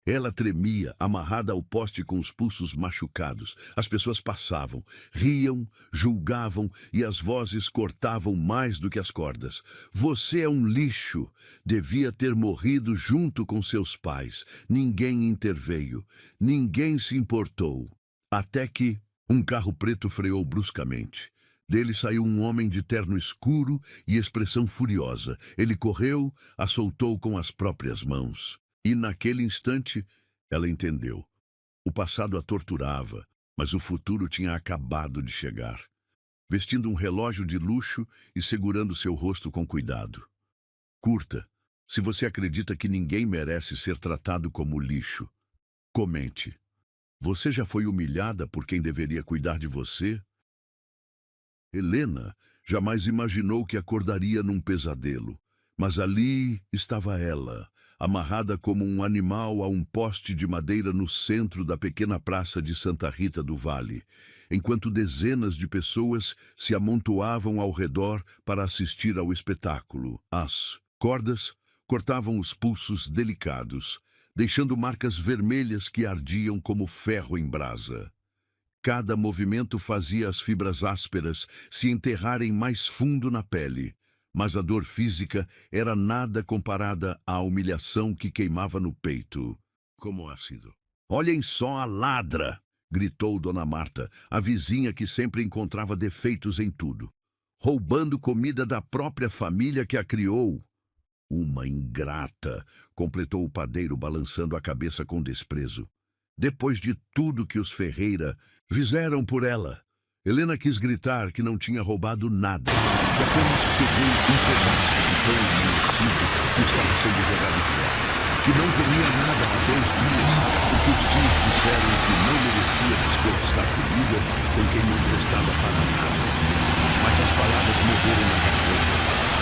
Ela tremia, amarrada ao poste com os pulsos machucados. As pessoas passavam, riam, julgavam e as vozes cortavam mais do que as cordas. Você é um lixo. Devia ter morrido junto com seus pais. Ninguém interveio. Ninguém se importou. Até que um carro preto freou bruscamente. Dele saiu um homem de terno escuro e expressão furiosa. Ele correu, a soltou com as próprias mãos. E naquele instante, ela entendeu. O passado a torturava, mas o futuro tinha acabado de chegar. Vestindo um relógio de luxo e segurando seu rosto com cuidado. Curta, se você acredita que ninguém merece ser tratado como lixo. Comente. Você já foi humilhada por quem deveria cuidar de você? Helena jamais imaginou que acordaria num pesadelo. Mas ali estava ela, amarrada como um animal a um poste de madeira no centro da pequena praça de Santa Rita do Vale, enquanto dezenas de pessoas se amontoavam ao redor para assistir ao espetáculo. As cordas cortavam os pulsos delicados, deixando marcas vermelhas que ardiam como ferro em brasa. Cada movimento fazia as fibras ásperas se enterrarem mais fundo na pele. Mas a dor física era nada comparada à humilhação que queimava no peito. Como ácido. Olhem só a ladra! Gritou Dona Marta, a vizinha que sempre encontrava defeitos em tudo. Roubando comida da própria família que a criou. Uma ingrata, completou o padeiro balançando a cabeça com desprezo. Depois de tudo que os Ferreira fizeram por ela, Helena quis gritar que não tinha roubado nada, que apenas pegou um pedaço de pão amanhecido que estava sendo jogado fora, que não comia nada há 2 dias, porque os tios disseram que não merecia desperdiçar comida com quem não prestava para nada. Mas as palavras morreram na garganta,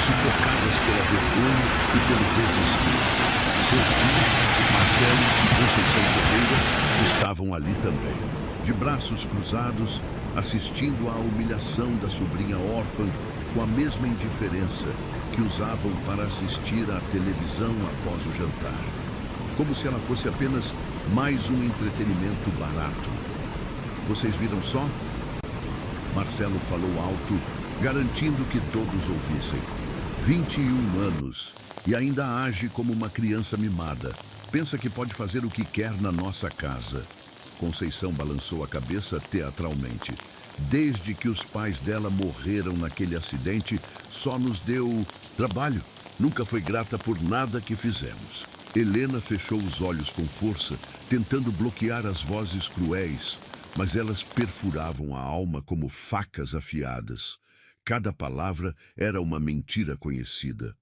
sufocadas pela vergonha e pelo desespero. Seus tios, Marcelo e Conceição Ferreira, estavam ali também, de braços cruzados, assistindo à humilhação da sobrinha órfã com a mesma indiferença que usavam para assistir à televisão após o jantar. Como se ela fosse apenas mais um entretenimento barato. Vocês viram só? Marcelo falou alto, garantindo que todos ouvissem. 21 anos e ainda age como uma criança mimada. Pensa que pode fazer o que quer na nossa casa. Conceição balançou a cabeça teatralmente. Desde que os pais dela morreram naquele acidente, só nos deu trabalho. Nunca foi grata por nada que fizemos. Helena fechou os olhos com força, tentando bloquear as vozes cruéis, mas elas perfuravam a alma como facas afiadas. Cada palavra era uma mentira conhecida.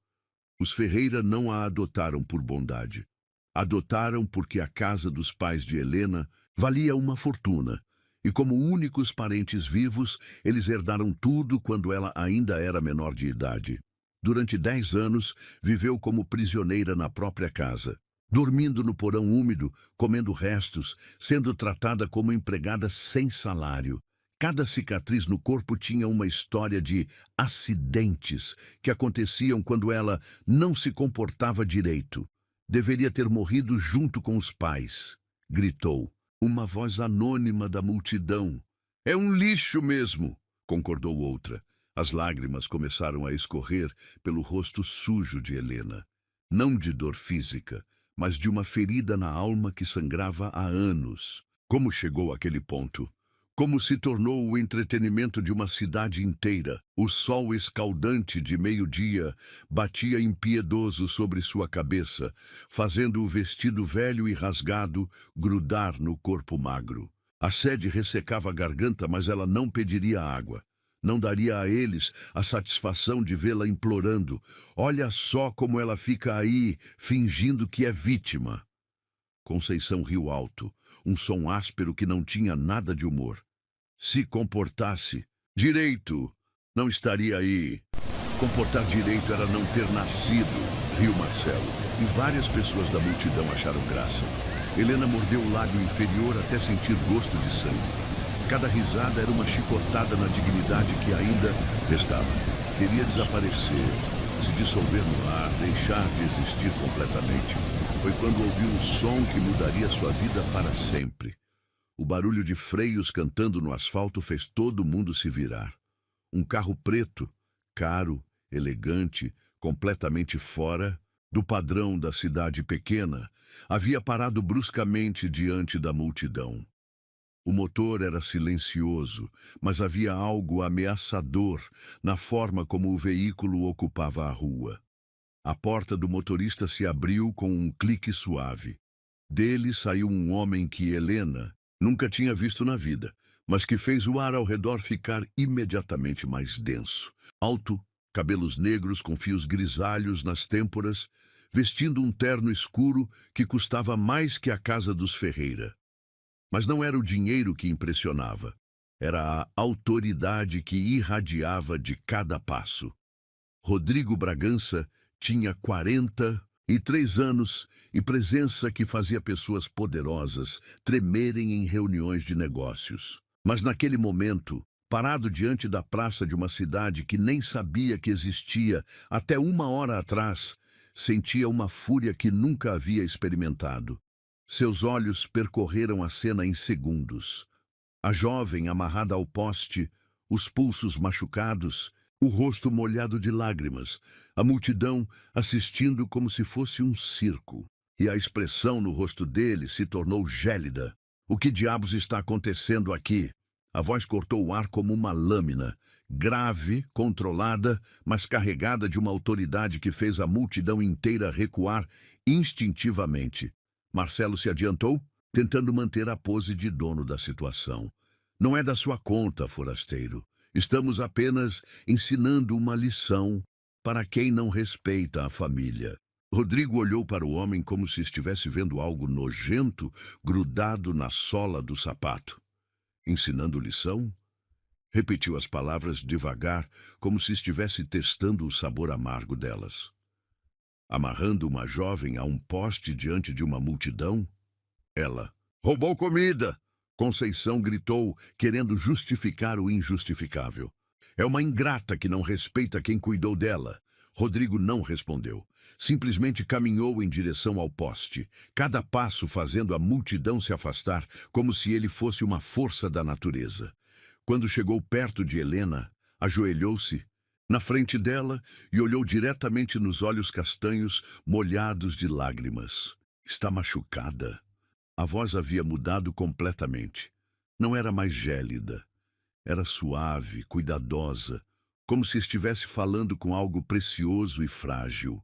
Os Ferreira não a adotaram por bondade. Adotaram porque a casa dos pais de Helena valia uma fortuna, e como únicos parentes vivos, eles herdaram tudo quando ela ainda era menor de idade. Durante 10 anos, viveu como prisioneira na própria casa, dormindo no porão úmido, comendo restos, sendo tratada como empregada sem salário. Cada cicatriz no corpo tinha uma história de acidentes que aconteciam quando ela não se comportava direito. Deveria ter morrido junto com os pais, gritou. Uma voz anônima da multidão. É um lixo mesmo, concordou outra. As lágrimas começaram a escorrer pelo rosto sujo de Helena. Não de dor física, mas de uma ferida na alma que sangrava há anos. Como chegou àquele ponto? Como se tornou o entretenimento de uma cidade inteira? O sol escaldante de meio-dia batia impiedoso sobre sua cabeça, fazendo o vestido velho e rasgado grudar no corpo magro. A sede ressecava a garganta, mas ela não pediria água. Não daria a eles a satisfação de vê-la implorando. Olha só como ela fica aí, fingindo que é vítima. Conceição riu alto, um som áspero que não tinha nada de humor. Se comportasse direito, não estaria aí. Comportar direito era não ter nascido, riu Marcelo, e várias pessoas da multidão acharam graça. Helena mordeu o lábio inferior até sentir gosto de sangue. Cada risada era uma chicotada na dignidade que ainda restava. Queria desaparecer, se dissolver no ar, deixar de existir completamente. Foi quando ouviu o som que mudaria sua vida para sempre. O barulho de freios cantando no asfalto fez todo mundo se virar. Um carro preto, caro, elegante, completamente fora do padrão da cidade pequena, havia parado bruscamente diante da multidão. O motor era silencioso, mas havia algo ameaçador na forma como o veículo ocupava a rua. A porta do motorista se abriu com um clique suave. Dele saiu um homem que Helena nunca tinha visto na vida, mas que fez o ar ao redor ficar imediatamente mais denso. Alto, cabelos negros com fios grisalhos nas têmporas, vestindo um terno escuro que custava mais que a casa dos Ferreira. Mas não era o dinheiro que impressionava, era a autoridade que irradiava de cada passo. Rodrigo Bragança tinha 43 anos e presença que fazia pessoas poderosas tremerem em reuniões de negócios. Mas naquele momento, parado diante da praça de uma cidade que nem sabia que existia até 1 hora atrás, sentia uma fúria que nunca havia experimentado. Seus olhos percorreram a cena em segundos. A jovem amarrada ao poste, os pulsos machucados, o rosto molhado de lágrimas, a multidão assistindo como se fosse um circo. E a expressão no rosto dele se tornou gélida. O que diabos está acontecendo aqui? A voz cortou o ar como uma lâmina, grave, controlada, mas carregada de uma autoridade que fez a multidão inteira recuar instintivamente. Marcelo se adiantou, tentando manter a pose de dono da situação. Não é da sua conta, forasteiro. Estamos apenas ensinando uma lição para quem não respeita a família. Rodrigo olhou para o homem como se estivesse vendo algo nojento grudado na sola do sapato. Ensinando lição? Repetiu as palavras devagar, como se estivesse testando o sabor amargo delas. Amarrando uma jovem a um poste diante de uma multidão? Ela roubou comida! Conceição gritou, querendo justificar o injustificável. É uma ingrata que não respeita quem cuidou dela. Rodrigo não respondeu. Simplesmente caminhou em direção ao poste, cada passo fazendo a multidão se afastar, como se ele fosse uma força da natureza. Quando chegou perto de Helena, ajoelhou-se na frente dela e olhou diretamente nos olhos castanhos, molhados de lágrimas. Está machucada. A voz havia mudado completamente. Não era mais gélida. Era suave, cuidadosa, como se estivesse falando com algo precioso e frágil.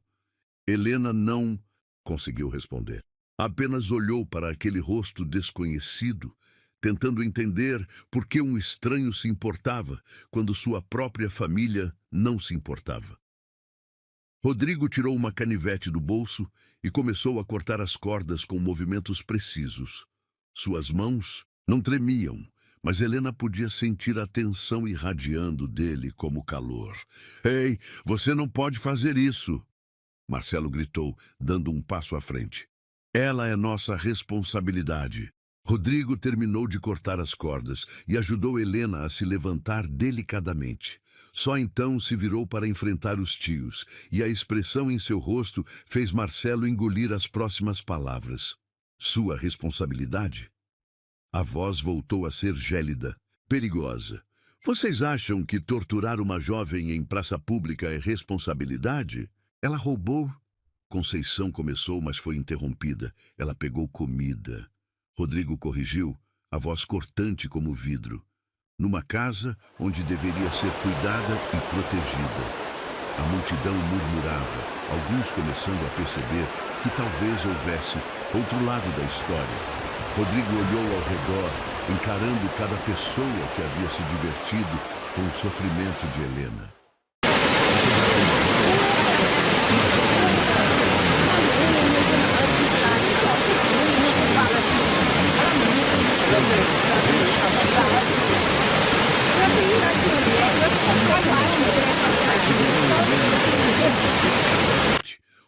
Helena não conseguiu responder. Apenas olhou para aquele rosto desconhecido, tentando entender por que um estranho se importava quando sua própria família não se importava. Rodrigo tirou uma canivete do bolso e começou a cortar as cordas com movimentos precisos. Suas mãos não tremiam, mas Helena podia sentir a tensão irradiando dele como calor. "Ei, você não pode fazer isso!" Marcelo gritou, dando um passo à frente. "Ela é nossa responsabilidade." Rodrigo terminou de cortar as cordas e ajudou Helena a se levantar delicadamente. Só então se virou para enfrentar os tios, e a expressão em seu rosto fez Marcelo engolir as próximas palavras. Sua responsabilidade? A voz voltou a ser gélida, perigosa. "Vocês acham que torturar uma jovem em praça pública é responsabilidade? Ela roubou." Conceição começou, mas foi interrompida. Ela pegou comida. Rodrigo corrigiu, a voz cortante como vidro. "Numa casa onde deveria ser cuidada e protegida." A multidão murmurava, alguns começando a perceber que talvez houvesse outro lado da história. Rodrigo olhou ao redor, encarando cada pessoa que havia se divertido com o sofrimento de Helena.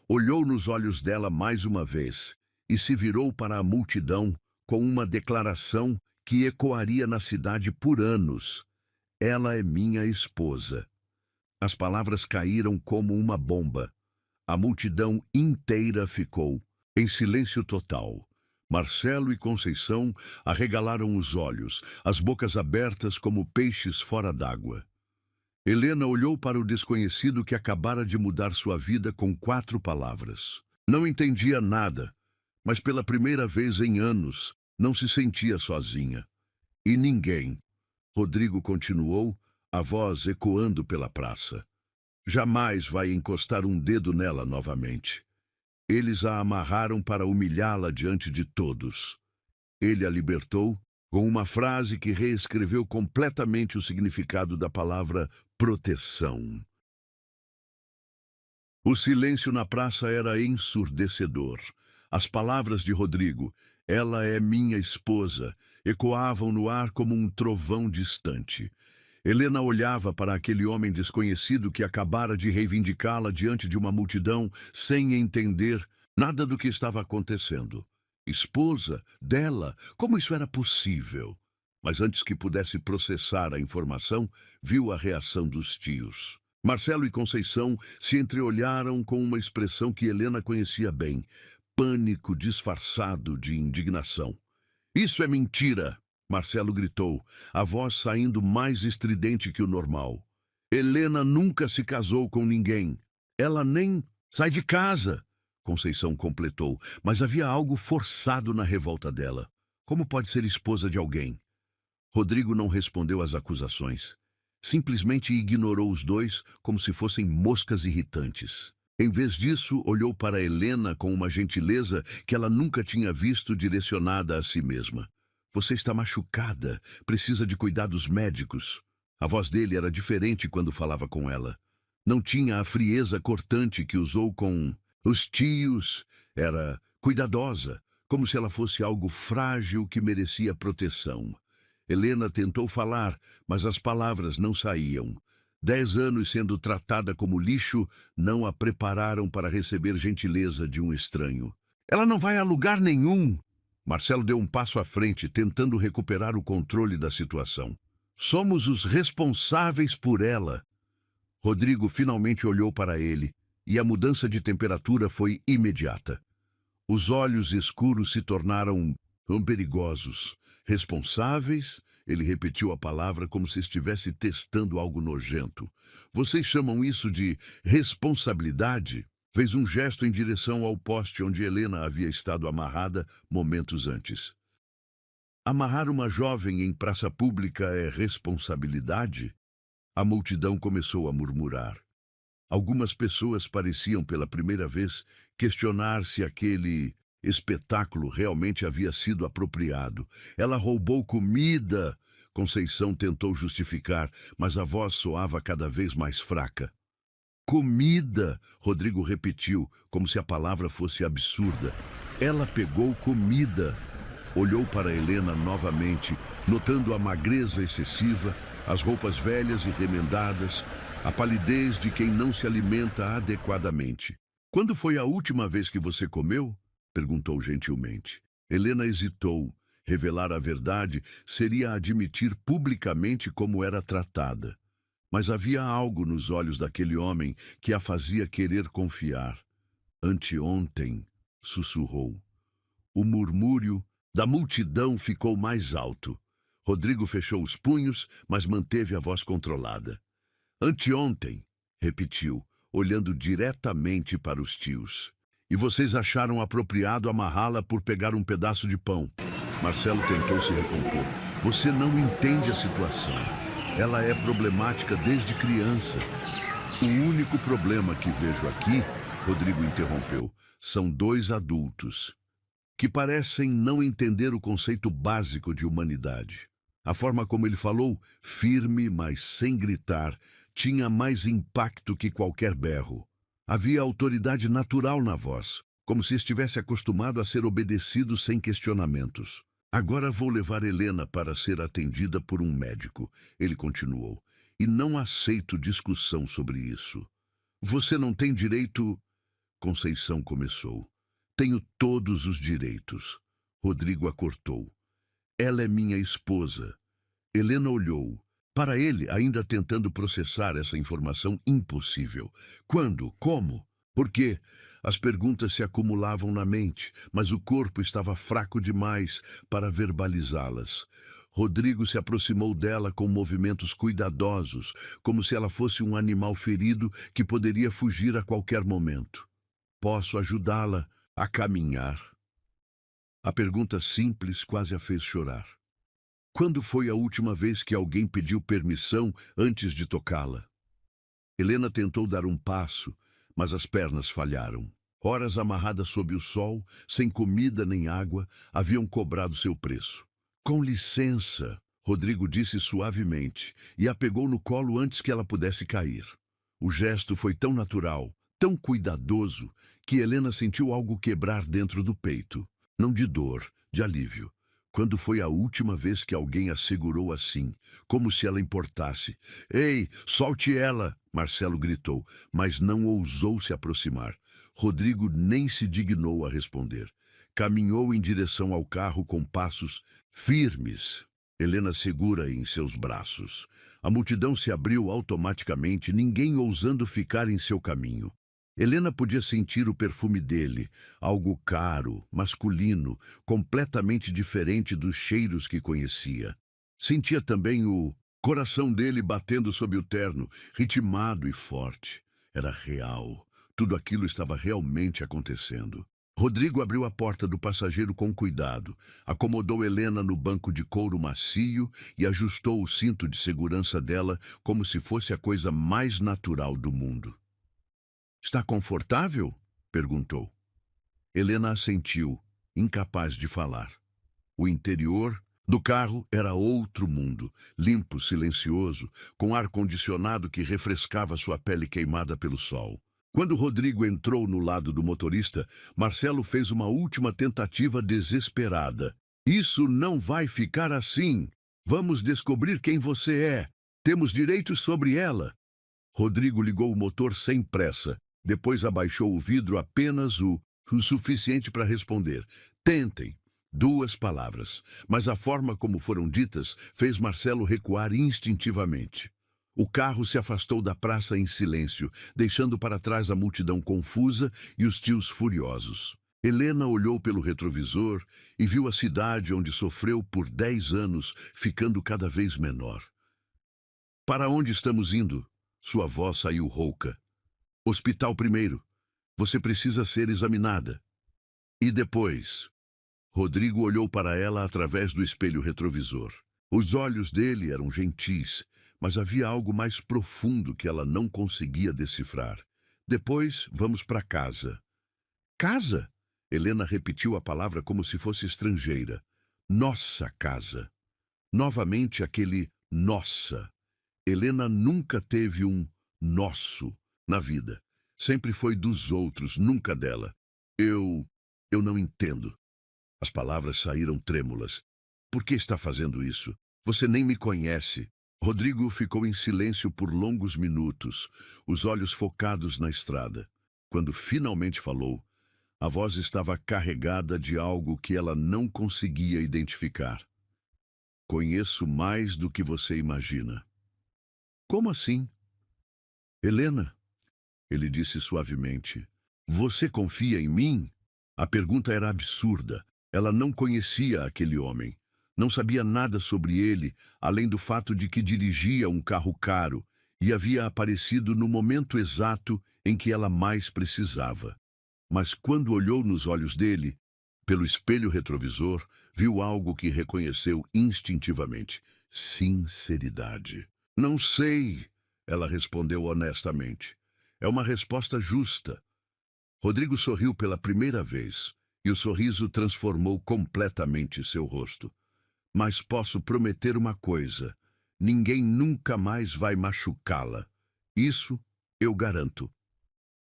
Olhou nos olhos dela mais uma vez e se virou para a multidão com uma declaração que ecoaria na cidade por anos. "Ela é minha esposa." As palavras caíram como uma bomba. A multidão inteira ficou Em silêncio total, Marcelo e Conceição arregalaram os olhos, as bocas abertas como peixes fora d'água. Helena olhou para o desconhecido que acabara de mudar sua vida com 4 palavras. Não entendia nada, mas pela primeira vez em anos não se sentia sozinha. E ninguém. Rodrigo continuou, a voz ecoando pela praça. Jamais vai encostar um dedo nela novamente. Eles a amarraram para humilhá-la diante de todos. Ele a libertou com uma frase que reescreveu completamente o significado da palavra proteção. O silêncio na praça era ensurdecedor. As palavras de Rodrigo, "Ela é minha esposa", ecoavam no ar como um trovão distante. Helena olhava para aquele homem desconhecido que acabara de reivindicá-la diante de uma multidão sem entender nada do que estava acontecendo. Esposa dela? Como isso era possível? Mas antes que pudesse processar a informação, viu a reação dos tios. Marcelo e Conceição se entreolharam com uma expressão que Helena conhecia bem: pânico disfarçado de indignação. "Isso é mentira!" Marcelo gritou, a voz saindo mais estridente que o normal. "Helena nunca se casou com ninguém. Ela nem sai de casa!" Conceição completou, mas havia algo forçado na revolta dela. Como pode ser esposa de alguém? Rodrigo não respondeu às acusações. Simplesmente ignorou os dois como se fossem moscas irritantes. Em vez disso, olhou para Helena com uma gentileza que ela nunca tinha visto direcionada a si mesma. "Você está machucada, precisa de cuidados médicos." A voz dele era diferente quando falava com ela. Não tinha a frieza cortante que usou com os tios. Era cuidadosa, como se ela fosse algo frágil que merecia proteção. Helena tentou falar, mas as palavras não saíam. 10 anos sendo tratada como lixo não a prepararam para receber gentileza de um estranho. "Ela não vai a lugar nenhum!" Marcelo deu um passo à frente, tentando recuperar o controle da situação. "Somos os responsáveis por ela." Rodrigo finalmente olhou para ele, e a mudança de temperatura foi imediata. Os olhos escuros se tornaram perigosos. "Responsáveis?" Ele repetiu a palavra como se estivesse testando algo nojento. "Vocês chamam isso de responsabilidade?" Fez um gesto em direção ao poste onde Helena havia estado amarrada momentos antes. "Amarrar uma jovem em praça pública é responsabilidade?" A multidão começou a murmurar. Algumas pessoas pareciam pela primeira vez questionar se aquele espetáculo realmente havia sido apropriado. "Ela roubou comida!" Conceição tentou justificar, mas a voz soava cada vez mais fraca. "Comida!" Rodrigo repetiu, como se a palavra fosse absurda. "Ela pegou comida!" Olhou para Helena novamente, notando a magreza excessiva, as roupas velhas e remendadas, a palidez de quem não se alimenta adequadamente. "Quando foi a última vez que você comeu?" perguntou gentilmente. Helena hesitou. Revelar a verdade seria admitir publicamente como era tratada. Mas havia algo nos olhos daquele homem que a fazia querer confiar. "Anteontem", sussurrou. O murmúrio da multidão ficou mais alto. Rodrigo fechou os punhos, mas manteve a voz controlada. "Anteontem", repetiu, olhando diretamente para os tios. "E vocês acharam apropriado amarrá-la por pegar um pedaço de pão?" Marcelo tentou se recompor. "Você não entende a situação. Ela é problemática desde criança." "O único problema que vejo aqui", Rodrigo interrompeu, "são 2 adultos que parecem não entender o conceito básico de humanidade." A forma como ele falou, firme, mas sem gritar, tinha mais impacto que qualquer berro. Havia autoridade natural na voz, como se estivesse acostumado a ser obedecido sem questionamentos. "Agora vou levar Helena para ser atendida por um médico", ele continuou, "e não aceito discussão sobre isso." "Você não tem direito..." Conceição começou. "Tenho todos os direitos." Rodrigo a cortou. "Ela é minha esposa." Helena olhou para ele, ainda tentando processar essa informação impossível. "Quando? Como?" Porque as perguntas se acumulavam na mente, mas o corpo estava fraco demais para verbalizá-las. Rodrigo se aproximou dela com movimentos cuidadosos, como se ela fosse um animal ferido que poderia fugir a qualquer momento. Posso ajudá-la a caminhar? A pergunta simples quase a fez chorar. Quando foi a última vez que alguém pediu permissão antes de tocá-la? Helena tentou dar um passo, mas as pernas falharam. Horas amarradas sob o sol, sem comida nem água, haviam cobrado seu preço. Com licença, Rodrigo disse suavemente, e a pegou no colo antes que ela pudesse cair. O gesto foi tão natural, tão cuidadoso, que Helena sentiu algo quebrar dentro do peito. Não de dor, de alívio. Quando foi a última vez que alguém a segurou assim, como se ela importasse? Ei, solte ela! Marcelo gritou, mas não ousou se aproximar. Rodrigo nem se dignou a responder. Caminhou em direção ao carro com passos firmes. Helena segura em seus braços. A multidão se abriu automaticamente, ninguém ousando ficar em seu caminho. Helena podia sentir o perfume dele, algo caro, masculino, completamente diferente dos cheiros que conhecia. Sentia também o coração dele batendo sob o terno, ritmado e forte. Era real. Tudo aquilo estava realmente acontecendo. Rodrigo abriu a porta do passageiro com cuidado, acomodou Helena no banco de couro macio e ajustou o cinto de segurança dela como se fosse a coisa mais natural do mundo. Está confortável? Perguntou. Helena assentiu, incapaz de falar. O interior do carro era outro mundo, limpo, silencioso, com ar-condicionado que refrescava sua pele queimada pelo sol. Quando Rodrigo entrou no lado do motorista, Marcelo fez uma última tentativa desesperada. Isso não vai ficar assim. Vamos descobrir quem você é. Temos direitos sobre ela. Rodrigo ligou o motor sem pressa. Depois abaixou o vidro apenas o suficiente para responder. Tentem. 2 palavras. Mas a forma como foram ditas fez Marcelo recuar instintivamente. O carro se afastou da praça em silêncio, deixando para trás a multidão confusa e os tios furiosos. Helena olhou pelo retrovisor e viu a cidade onde sofreu por 10 anos, ficando cada vez menor. Para onde estamos indo? Sua voz saiu rouca. Hospital primeiro. Você precisa ser examinada. E depois? Rodrigo olhou para ela através do espelho retrovisor. Os olhos dele eram gentis, mas havia algo mais profundo que ela não conseguia decifrar. Depois, vamos para casa. Casa? Helena repetiu a palavra como se fosse estrangeira. Nossa casa. Novamente aquele nossa. Helena nunca teve um nosso na vida. Sempre foi dos outros, nunca dela. Eu não entendo. As palavras saíram trêmulas. Por que está fazendo isso? Você nem me conhece. Rodrigo ficou em silêncio por longos minutos, os olhos focados na estrada. Quando finalmente falou, a voz estava carregada de algo que ela não conseguia identificar. Conheço mais do que você imagina. Como assim? Helena, ele disse suavemente. Você confia em mim? A pergunta era absurda. Ela não conhecia aquele homem. Não sabia nada sobre ele, além do fato de que dirigia um carro caro e havia aparecido no momento exato em que ela mais precisava. Mas quando olhou nos olhos dele, pelo espelho retrovisor, viu algo que reconheceu instintivamente. Sinceridade. Não sei, ela respondeu honestamente. É uma resposta justa. Rodrigo sorriu pela primeira vez, e o sorriso transformou completamente seu rosto. Mas posso prometer uma coisa. Ninguém nunca mais vai machucá-la. Isso eu garanto.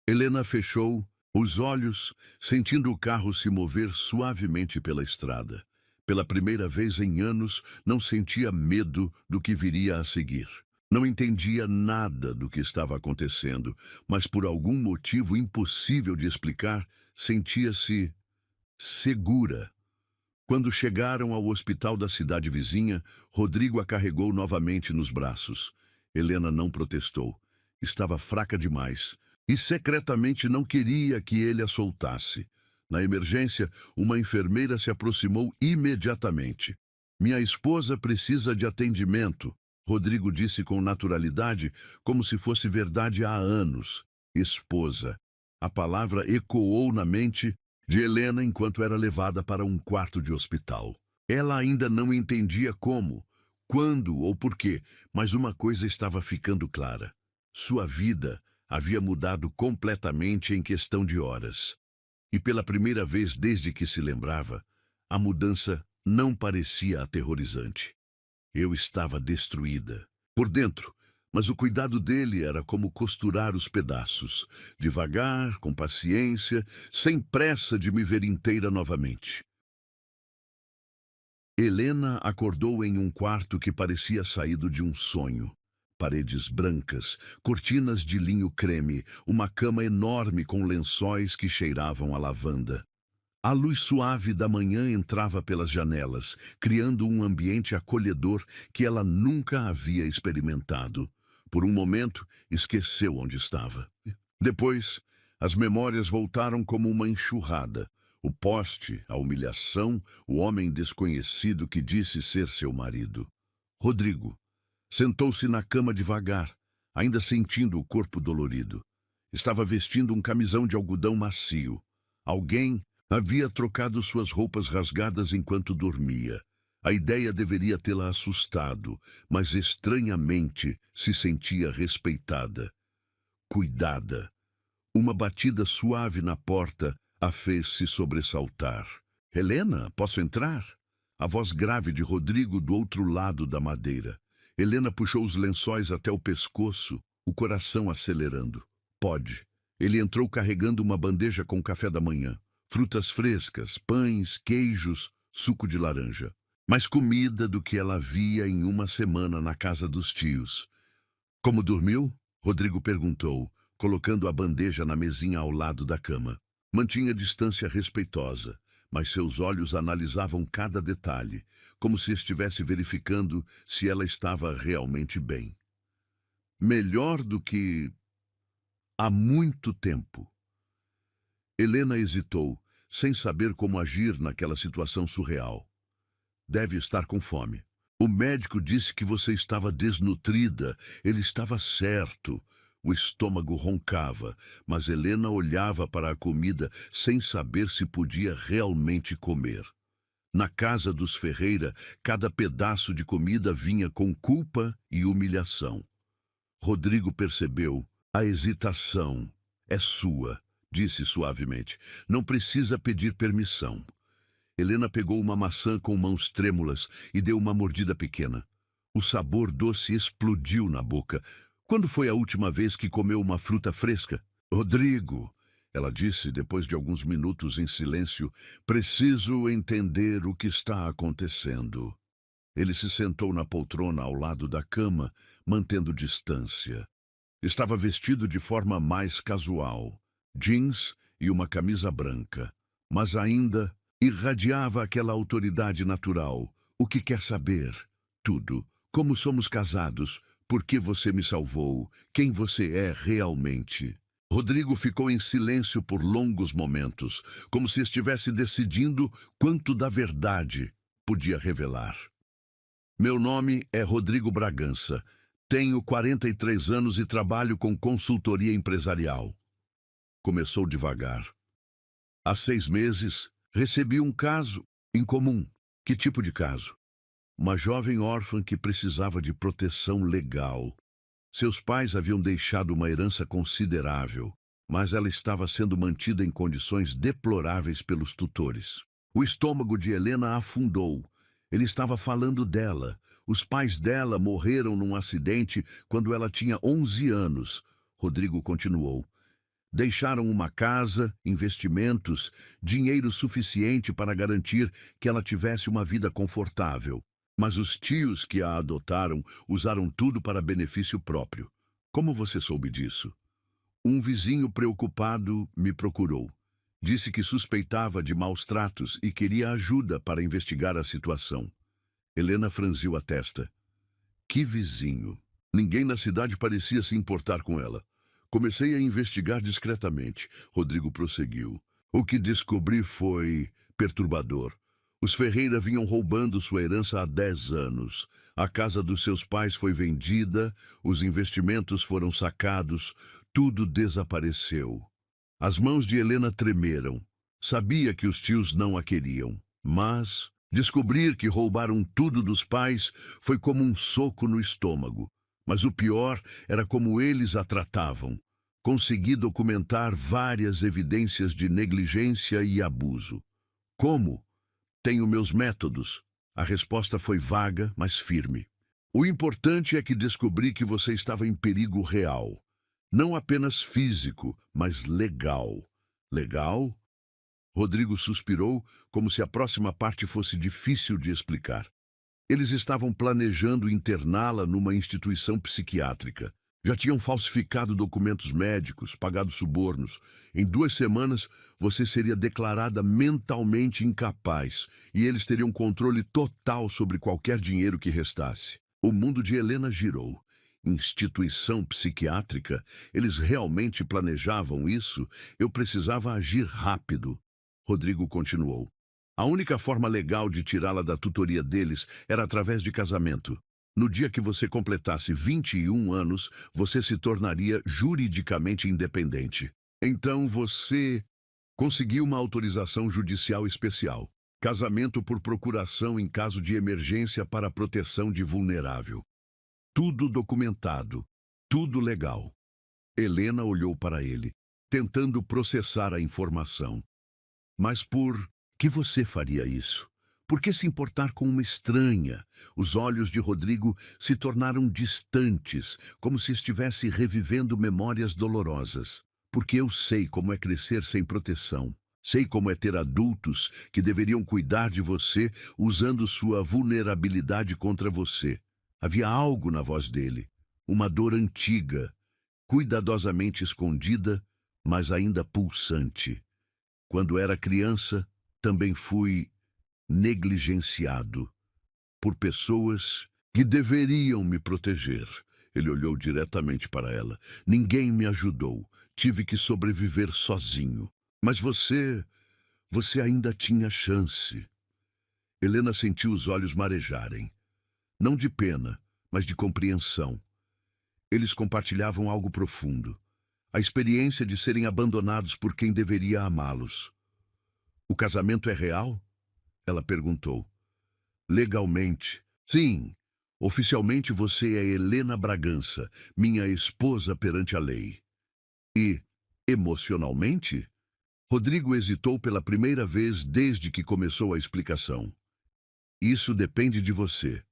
Helena fechou os olhos, sentindo o carro se mover suavemente pela estrada. Pela primeira vez em anos, não sentia medo do que viria a seguir. Não entendia nada do que estava acontecendo, mas por algum motivo impossível de explicar, sentia-se segura. Quando chegaram ao hospital da cidade vizinha, Rodrigo a carregou novamente nos braços. Helena não protestou. Estava fraca demais. e secretamente não queria que ele a soltasse. Na emergência, uma enfermeira se aproximou imediatamente. Minha esposa precisa de atendimento, Rodrigo disse com naturalidade, como se fosse verdade há anos. Esposa. A palavra ecoou na mente de Helena enquanto era levada para um quarto de hospital. Ela ainda não entendia como, quando ou por quê, mas uma coisa estava ficando clara. Sua vida havia mudado completamente em questão de horas. E pela primeira vez desde que se lembrava, a mudança não parecia aterrorizante. Eu estava destruída, por dentro, mas o cuidado dele era como costurar os pedaços, devagar, com paciência, sem pressa de me ver inteira novamente. Helena acordou em um quarto que parecia saído de um sonho. Paredes brancas, cortinas de linho creme, uma cama enorme com lençóis que cheiravam a lavanda. A luz suave da manhã entrava pelas janelas, criando um ambiente acolhedor que ela nunca havia experimentado. Por um momento, esqueceu onde estava. Depois, as memórias voltaram como uma enxurrada. O poste, a humilhação, o homem desconhecido que disse ser seu marido. Rodrigo. Sentou-se na cama devagar, ainda sentindo o corpo dolorido. Estava vestindo um camisão de algodão macio. Alguém havia trocado suas roupas rasgadas enquanto dormia. A ideia deveria tê-la assustado, mas estranhamente se sentia respeitada. Cuidada. Uma batida suave na porta a fez se sobressaltar. Helena, posso entrar? A voz grave de Rodrigo do outro lado da madeira. Helena puxou os lençóis até o pescoço, o coração acelerando. Pode. Ele entrou carregando uma bandeja com café da manhã. Frutas frescas, pães, queijos, suco de laranja. Mais comida do que ela havia em uma semana na casa dos tios. Como dormiu? Rodrigo perguntou, colocando a bandeja na mesinha ao lado da cama. Mantinha distância respeitosa, mas seus olhos analisavam cada detalhe, como se estivesse verificando se ela estava realmente bem. Melhor do que há muito tempo. Helena hesitou, sem saber como agir naquela situação surreal. Deve estar com fome. O médico disse que você estava desnutrida. Ele estava certo. O estômago roncava, mas Helena olhava para a comida sem saber se podia realmente comer. Na casa dos Ferreira, cada pedaço de comida vinha com culpa e humilhação. Rodrigo percebeu. A hesitação é sua, disse suavemente. Não precisa pedir permissão. Helena pegou uma maçã com mãos trêmulas e deu uma mordida pequena. O sabor doce explodiu na boca. Quando foi a última vez que comeu uma fruta fresca? Rodrigo, ela disse depois de alguns minutos em silêncio, preciso entender o que está acontecendo. Ele se sentou na poltrona ao lado da cama, mantendo distância. Estava vestido de forma mais casual, jeans e uma camisa branca, mas ainda irradiava aquela autoridade natural. O que quer saber? Tudo. Como somos casados? Por que você me salvou? Quem você é realmente? Rodrigo ficou em silêncio por longos momentos, como se estivesse decidindo quanto da verdade podia revelar. Meu nome é Rodrigo Bragança. Tenho 43 anos e trabalho com consultoria empresarial. Começou devagar. Há 6 meses, recebi um caso incomum. Que tipo de caso? Uma jovem órfã que precisava de proteção legal. Seus pais haviam deixado uma herança considerável, mas ela estava sendo mantida em condições deploráveis pelos tutores. O estômago de Helena afundou. Ele estava falando dela. Os pais dela morreram num acidente quando ela tinha 11 anos. Rodrigo continuou. Deixaram uma casa, investimentos, dinheiro suficiente para garantir que ela tivesse uma vida confortável. Mas os tios que a adotaram usaram tudo para benefício próprio. Como você soube disso? Um vizinho preocupado me procurou. Disse que suspeitava de maus tratos e queria ajuda para investigar a situação. Helena franziu a testa. Que vizinho? Ninguém na cidade parecia se importar com ela. Comecei a investigar discretamente. Rodrigo prosseguiu. O que descobri foi perturbador. Os Ferreira vinham roubando sua herança há 10 anos. A casa dos seus pais foi vendida, os investimentos foram sacados, tudo desapareceu. As mãos de Helena tremeram. Sabia que os tios não a queriam, mas descobrir que roubaram tudo dos pais foi como um soco no estômago. Mas o pior era como eles a tratavam. Consegui documentar várias evidências de negligência e abuso. Como? Tenho meus métodos. A resposta foi vaga, mas firme. O importante é que descobri que você estava em perigo real. Não apenas físico, mas legal. Legal? Rodrigo suspirou, como se a próxima parte fosse difícil de explicar. Eles estavam planejando interná-la numa instituição psiquiátrica. Já tinham falsificado documentos médicos, pagado subornos. Em 2 semanas, você seria declarada mentalmente incapaz e eles teriam controle total sobre qualquer dinheiro que restasse. O mundo de Helena girou. Instituição psiquiátrica? Eles realmente planejavam isso? Eu precisava agir rápido. Rodrigo continuou. A única forma legal de tirá-la da tutoria deles era através de casamento. No dia que você completasse 21 anos, você se tornaria juridicamente independente. Então você conseguiu uma autorização judicial especial. Casamento por procuração em caso de emergência para proteção de vulnerável. Tudo documentado, tudo legal. Helena olhou para ele, tentando processar a informação. Mas por que você faria isso? Por que se importar com uma estranha? Os olhos de Rodrigo se tornaram distantes, como se estivesse revivendo memórias dolorosas. Porque eu sei como é crescer sem proteção. Sei como é ter adultos que deveriam cuidar de você usando sua vulnerabilidade contra você. Havia algo na voz dele, uma dor antiga, cuidadosamente escondida, mas ainda pulsante. Quando era criança, também fui negligenciado por pessoas que deveriam me proteger. Ele olhou diretamente para ela. Ninguém me ajudou. Tive que sobreviver sozinho. Mas você ainda tinha chance. Helena sentiu os olhos marejarem. Não de pena, mas de compreensão. Eles compartilhavam algo profundo. A experiência de serem abandonados por quem deveria amá-los. O casamento é real? Ela perguntou. Legalmente, sim. Oficialmente você é Helena Bragança, minha esposa perante a lei. E, emocionalmente? Rodrigo hesitou pela primeira vez desde que começou a explicação. Isso depende de você.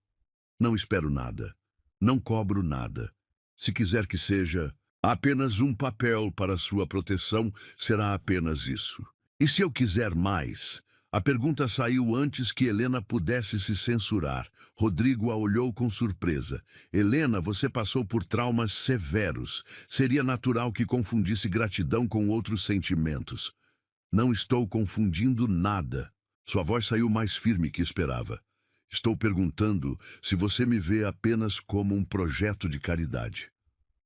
Não espero nada. Não cobro nada. Se quiser que seja apenas um papel para sua proteção, será apenas isso. E se eu quiser mais? A pergunta saiu antes que Helena pudesse se censurar. Rodrigo a olhou com surpresa. Helena, você passou por traumas severos. Seria natural que confundisse gratidão com outros sentimentos. Não estou confundindo nada. Sua voz saiu mais firme que esperava. Estou perguntando se você me vê apenas como um projeto de caridade.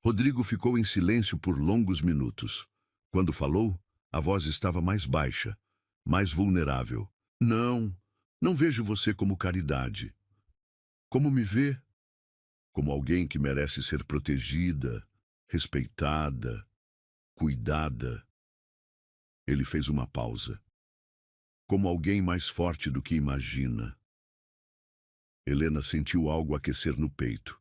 Rodrigo ficou em silêncio por longos minutos. Quando falou, a voz estava mais baixa, mais vulnerável. Não vejo você como caridade. Como me vê? Como alguém que merece ser protegida, respeitada, cuidada. Ele fez uma pausa. Como alguém mais forte do que imagina. Helena sentiu algo aquecer no peito.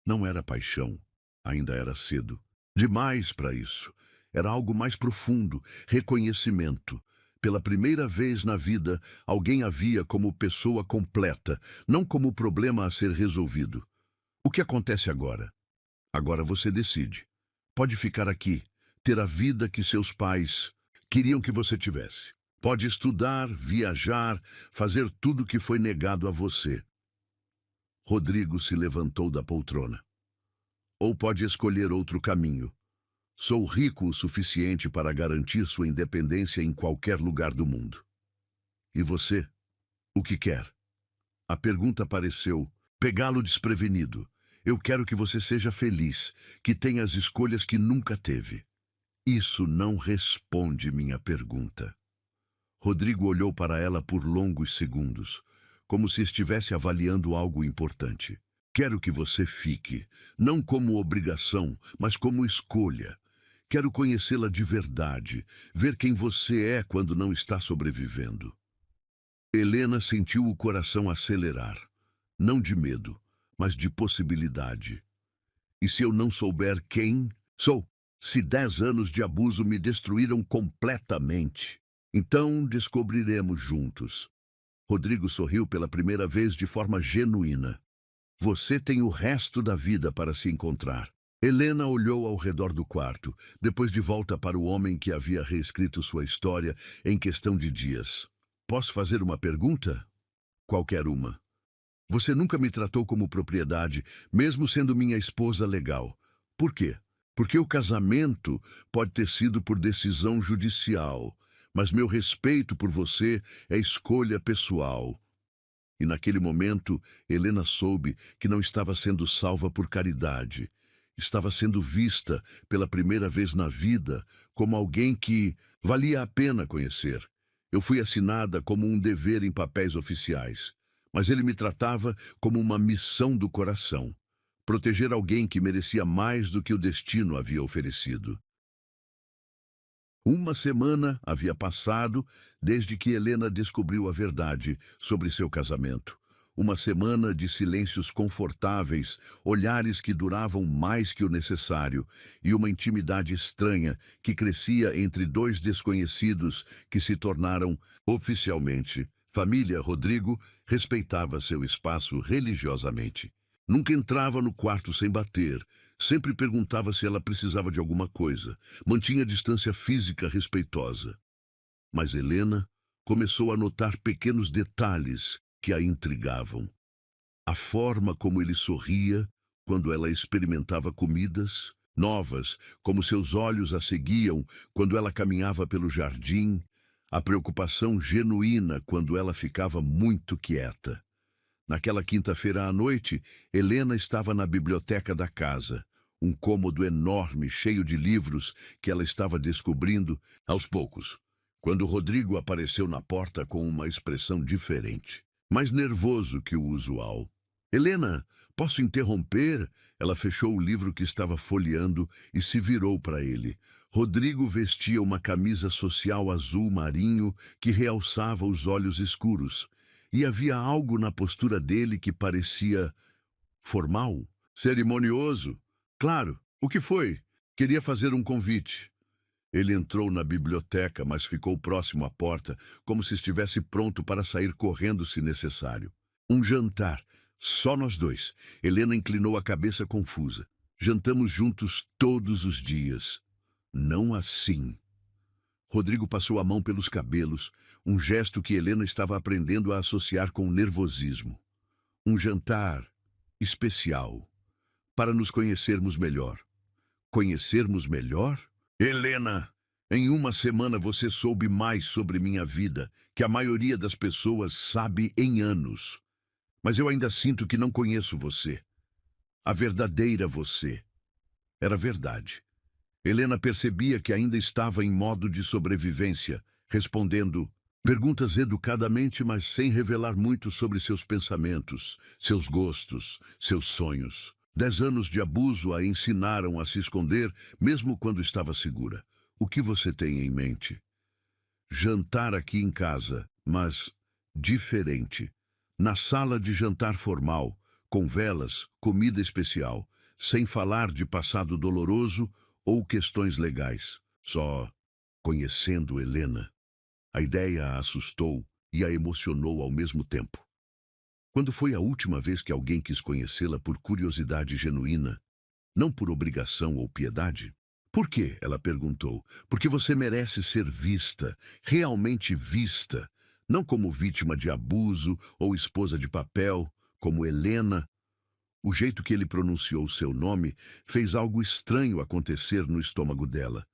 Não era paixão, ainda era cedo. Demais para isso. Era algo mais profundo, reconhecimento. Pela primeira vez na vida, alguém a via como pessoa completa, não como problema a ser resolvido. O que acontece agora? Agora você decide. Pode ficar aqui, ter a vida que seus pais queriam que você tivesse. Pode estudar, viajar, fazer tudo que foi negado a você. Rodrigo se levantou da poltrona. Ou pode escolher outro caminho. Sou rico o suficiente para garantir sua independência em qualquer lugar do mundo. E você? O que quer? A pergunta pareceu pegá-lo desprevenido. Eu quero que você seja feliz, que tenha as escolhas que nunca teve. Isso não responde minha pergunta. Rodrigo olhou para ela por longos segundos, como se estivesse avaliando algo importante. Quero que você fique, não como obrigação, mas como escolha. Quero conhecê-la de verdade, ver quem você é quando não está sobrevivendo. Helena sentiu o coração acelerar, não de medo, mas de possibilidade. E se eu não souber quem sou? Se 10 anos de abuso me destruíram completamente, então descobriremos juntos. Rodrigo sorriu pela primeira vez de forma genuína. Você tem o resto da vida para se encontrar. Helena olhou ao redor do quarto, depois de volta para o homem que havia reescrito sua história em questão de dias. Posso fazer uma pergunta? Qualquer uma. Você nunca me tratou como propriedade, mesmo sendo minha esposa legal. Por quê? Porque o casamento pode ter sido por decisão judicial, mas meu respeito por você é escolha pessoal. E naquele momento, Helena soube que não estava sendo salva por caridade. Estava sendo vista pela primeira vez na vida como alguém que valia a pena conhecer. Eu fui assinada como um dever em papéis oficiais, mas ele me tratava como uma missão do coração. Proteger alguém que merecia mais do que o destino havia oferecido. Uma semana havia passado desde que Helena descobriu a verdade sobre seu casamento. Uma semana de silêncios confortáveis, olhares que duravam mais que o necessário e uma intimidade estranha que crescia entre dois desconhecidos que se tornaram, oficialmente, família. Rodrigo respeitava seu espaço religiosamente. Nunca entrava no quarto sem bater, sempre perguntava se ela precisava de alguma coisa, mantinha distância física respeitosa. Mas Helena começou a notar pequenos detalhes que a intrigavam. A forma como ele sorria quando ela experimentava comidas novas, como seus olhos a seguiam quando ela caminhava pelo jardim, a preocupação genuína quando ela ficava muito quieta. Naquela quinta-feira à noite, Helena estava na biblioteca da casa, um cômodo enorme cheio de livros que ela estava descobrindo aos poucos, quando Rodrigo apareceu na porta com uma expressão diferente, mais nervoso que o usual. Helena, posso interromper? Ela fechou o livro que estava folheando e se virou para ele. Rodrigo vestia uma camisa social azul marinho que realçava os olhos escuros. E havia algo na postura dele que parecia formal, cerimonioso. Claro, o que foi? Queria fazer um convite. Ele entrou na biblioteca, mas ficou próximo à porta, como se estivesse pronto para sair correndo se necessário. Um jantar, só nós dois. Helena inclinou a cabeça confusa. Jantamos juntos todos os dias. Não assim. Rodrigo passou a mão pelos cabelos, um gesto que Helena estava aprendendo a associar com nervosismo. Um jantar especial, para nos conhecermos melhor. Conhecermos melhor? Helena, em uma semana você soube mais sobre minha vida que a maioria das pessoas sabe em anos. Mas eu ainda sinto que não conheço você. A verdadeira você. Era verdade. Helena percebia que ainda estava em modo de sobrevivência, respondendo perguntas educadamente, mas sem revelar muito sobre seus pensamentos, seus gostos, seus sonhos. 10 anos de abuso a ensinaram a se esconder, mesmo quando estava segura. O que você tem em mente? Jantar aqui em casa, mas diferente. Na sala de jantar formal, com velas, comida especial, sem falar de passado doloroso ou questões legais, só conhecendo Helena. A ideia a assustou e a emocionou ao mesmo tempo. Quando foi a última vez que alguém quis conhecê-la por curiosidade genuína, não por obrigação ou piedade? Por quê? Ela perguntou. Porque você merece ser vista, realmente vista, não como vítima de abuso ou esposa de papel, como Helena. O jeito que ele pronunciou seu nome fez algo estranho acontecer no estômago dela,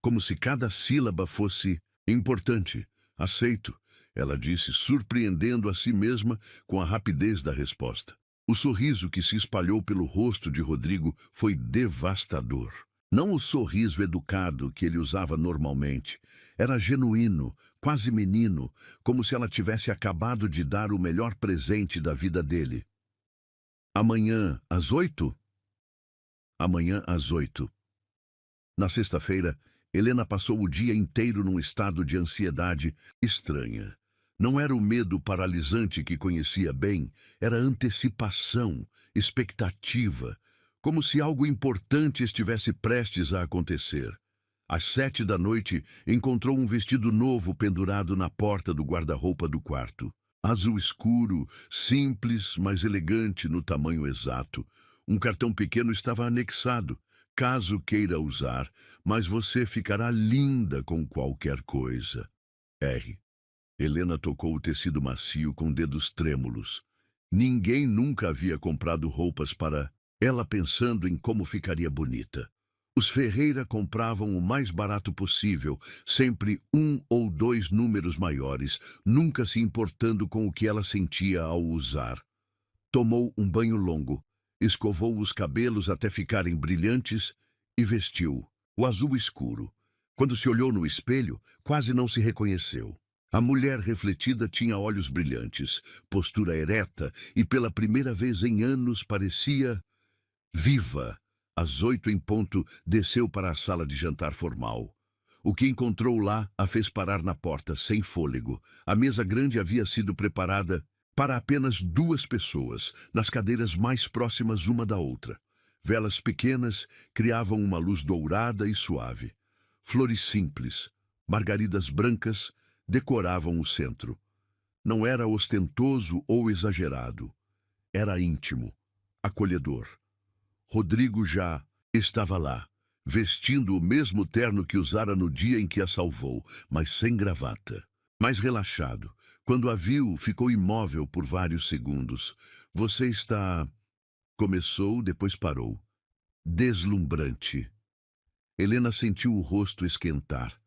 como se cada sílaba fosse importante. Aceito, ela disse, surpreendendo a si mesma com a rapidez da resposta. O sorriso que se espalhou pelo rosto de Rodrigo foi devastador. Não o sorriso educado que ele usava normalmente. Era genuíno, quase menino, como se ela tivesse acabado de dar o melhor presente da vida dele. Amanhã, às 8? Amanhã, às 8. Na sexta-feira, Helena passou o dia inteiro num estado de ansiedade estranha. Não era o medo paralisante que conhecia bem, era antecipação, expectativa, como se algo importante estivesse prestes a acontecer. Às 7 da noite, encontrou um vestido novo pendurado na porta do guarda-roupa do quarto. Azul escuro, simples, mas elegante no tamanho exato. Um cartão pequeno estava anexado. Caso queira usar, mas você ficará linda com qualquer coisa. R. Helena tocou o tecido macio com dedos trêmulos. Ninguém nunca havia comprado roupas para ela pensando em como ficaria bonita. Os Ferreira compravam o mais barato possível, sempre 1 ou 2 números maiores, nunca se importando com o que ela sentia ao usar. Tomou um banho longo, escovou os cabelos até ficarem brilhantes e vestiu o azul escuro. Quando se olhou no espelho, quase não se reconheceu. A mulher refletida tinha olhos brilhantes, postura ereta e pela primeira vez em anos parecia viva. Às 8 em ponto, desceu para a sala de jantar formal. O que encontrou lá a fez parar na porta, sem fôlego. A mesa grande havia sido preparada para apenas 2 pessoas, nas cadeiras mais próximas uma da outra. Velas pequenas criavam uma luz dourada e suave. Flores simples, margaridas brancas, decoravam o centro. Não era ostentoso ou exagerado. Era íntimo, acolhedor. Rodrigo já estava lá, vestindo o mesmo terno que usara no dia em que a salvou, mas sem gravata. Mais relaxado. Quando a viu, ficou imóvel por vários segundos. Você está... Começou, depois parou. Deslumbrante. Helena sentiu o rosto esquentar.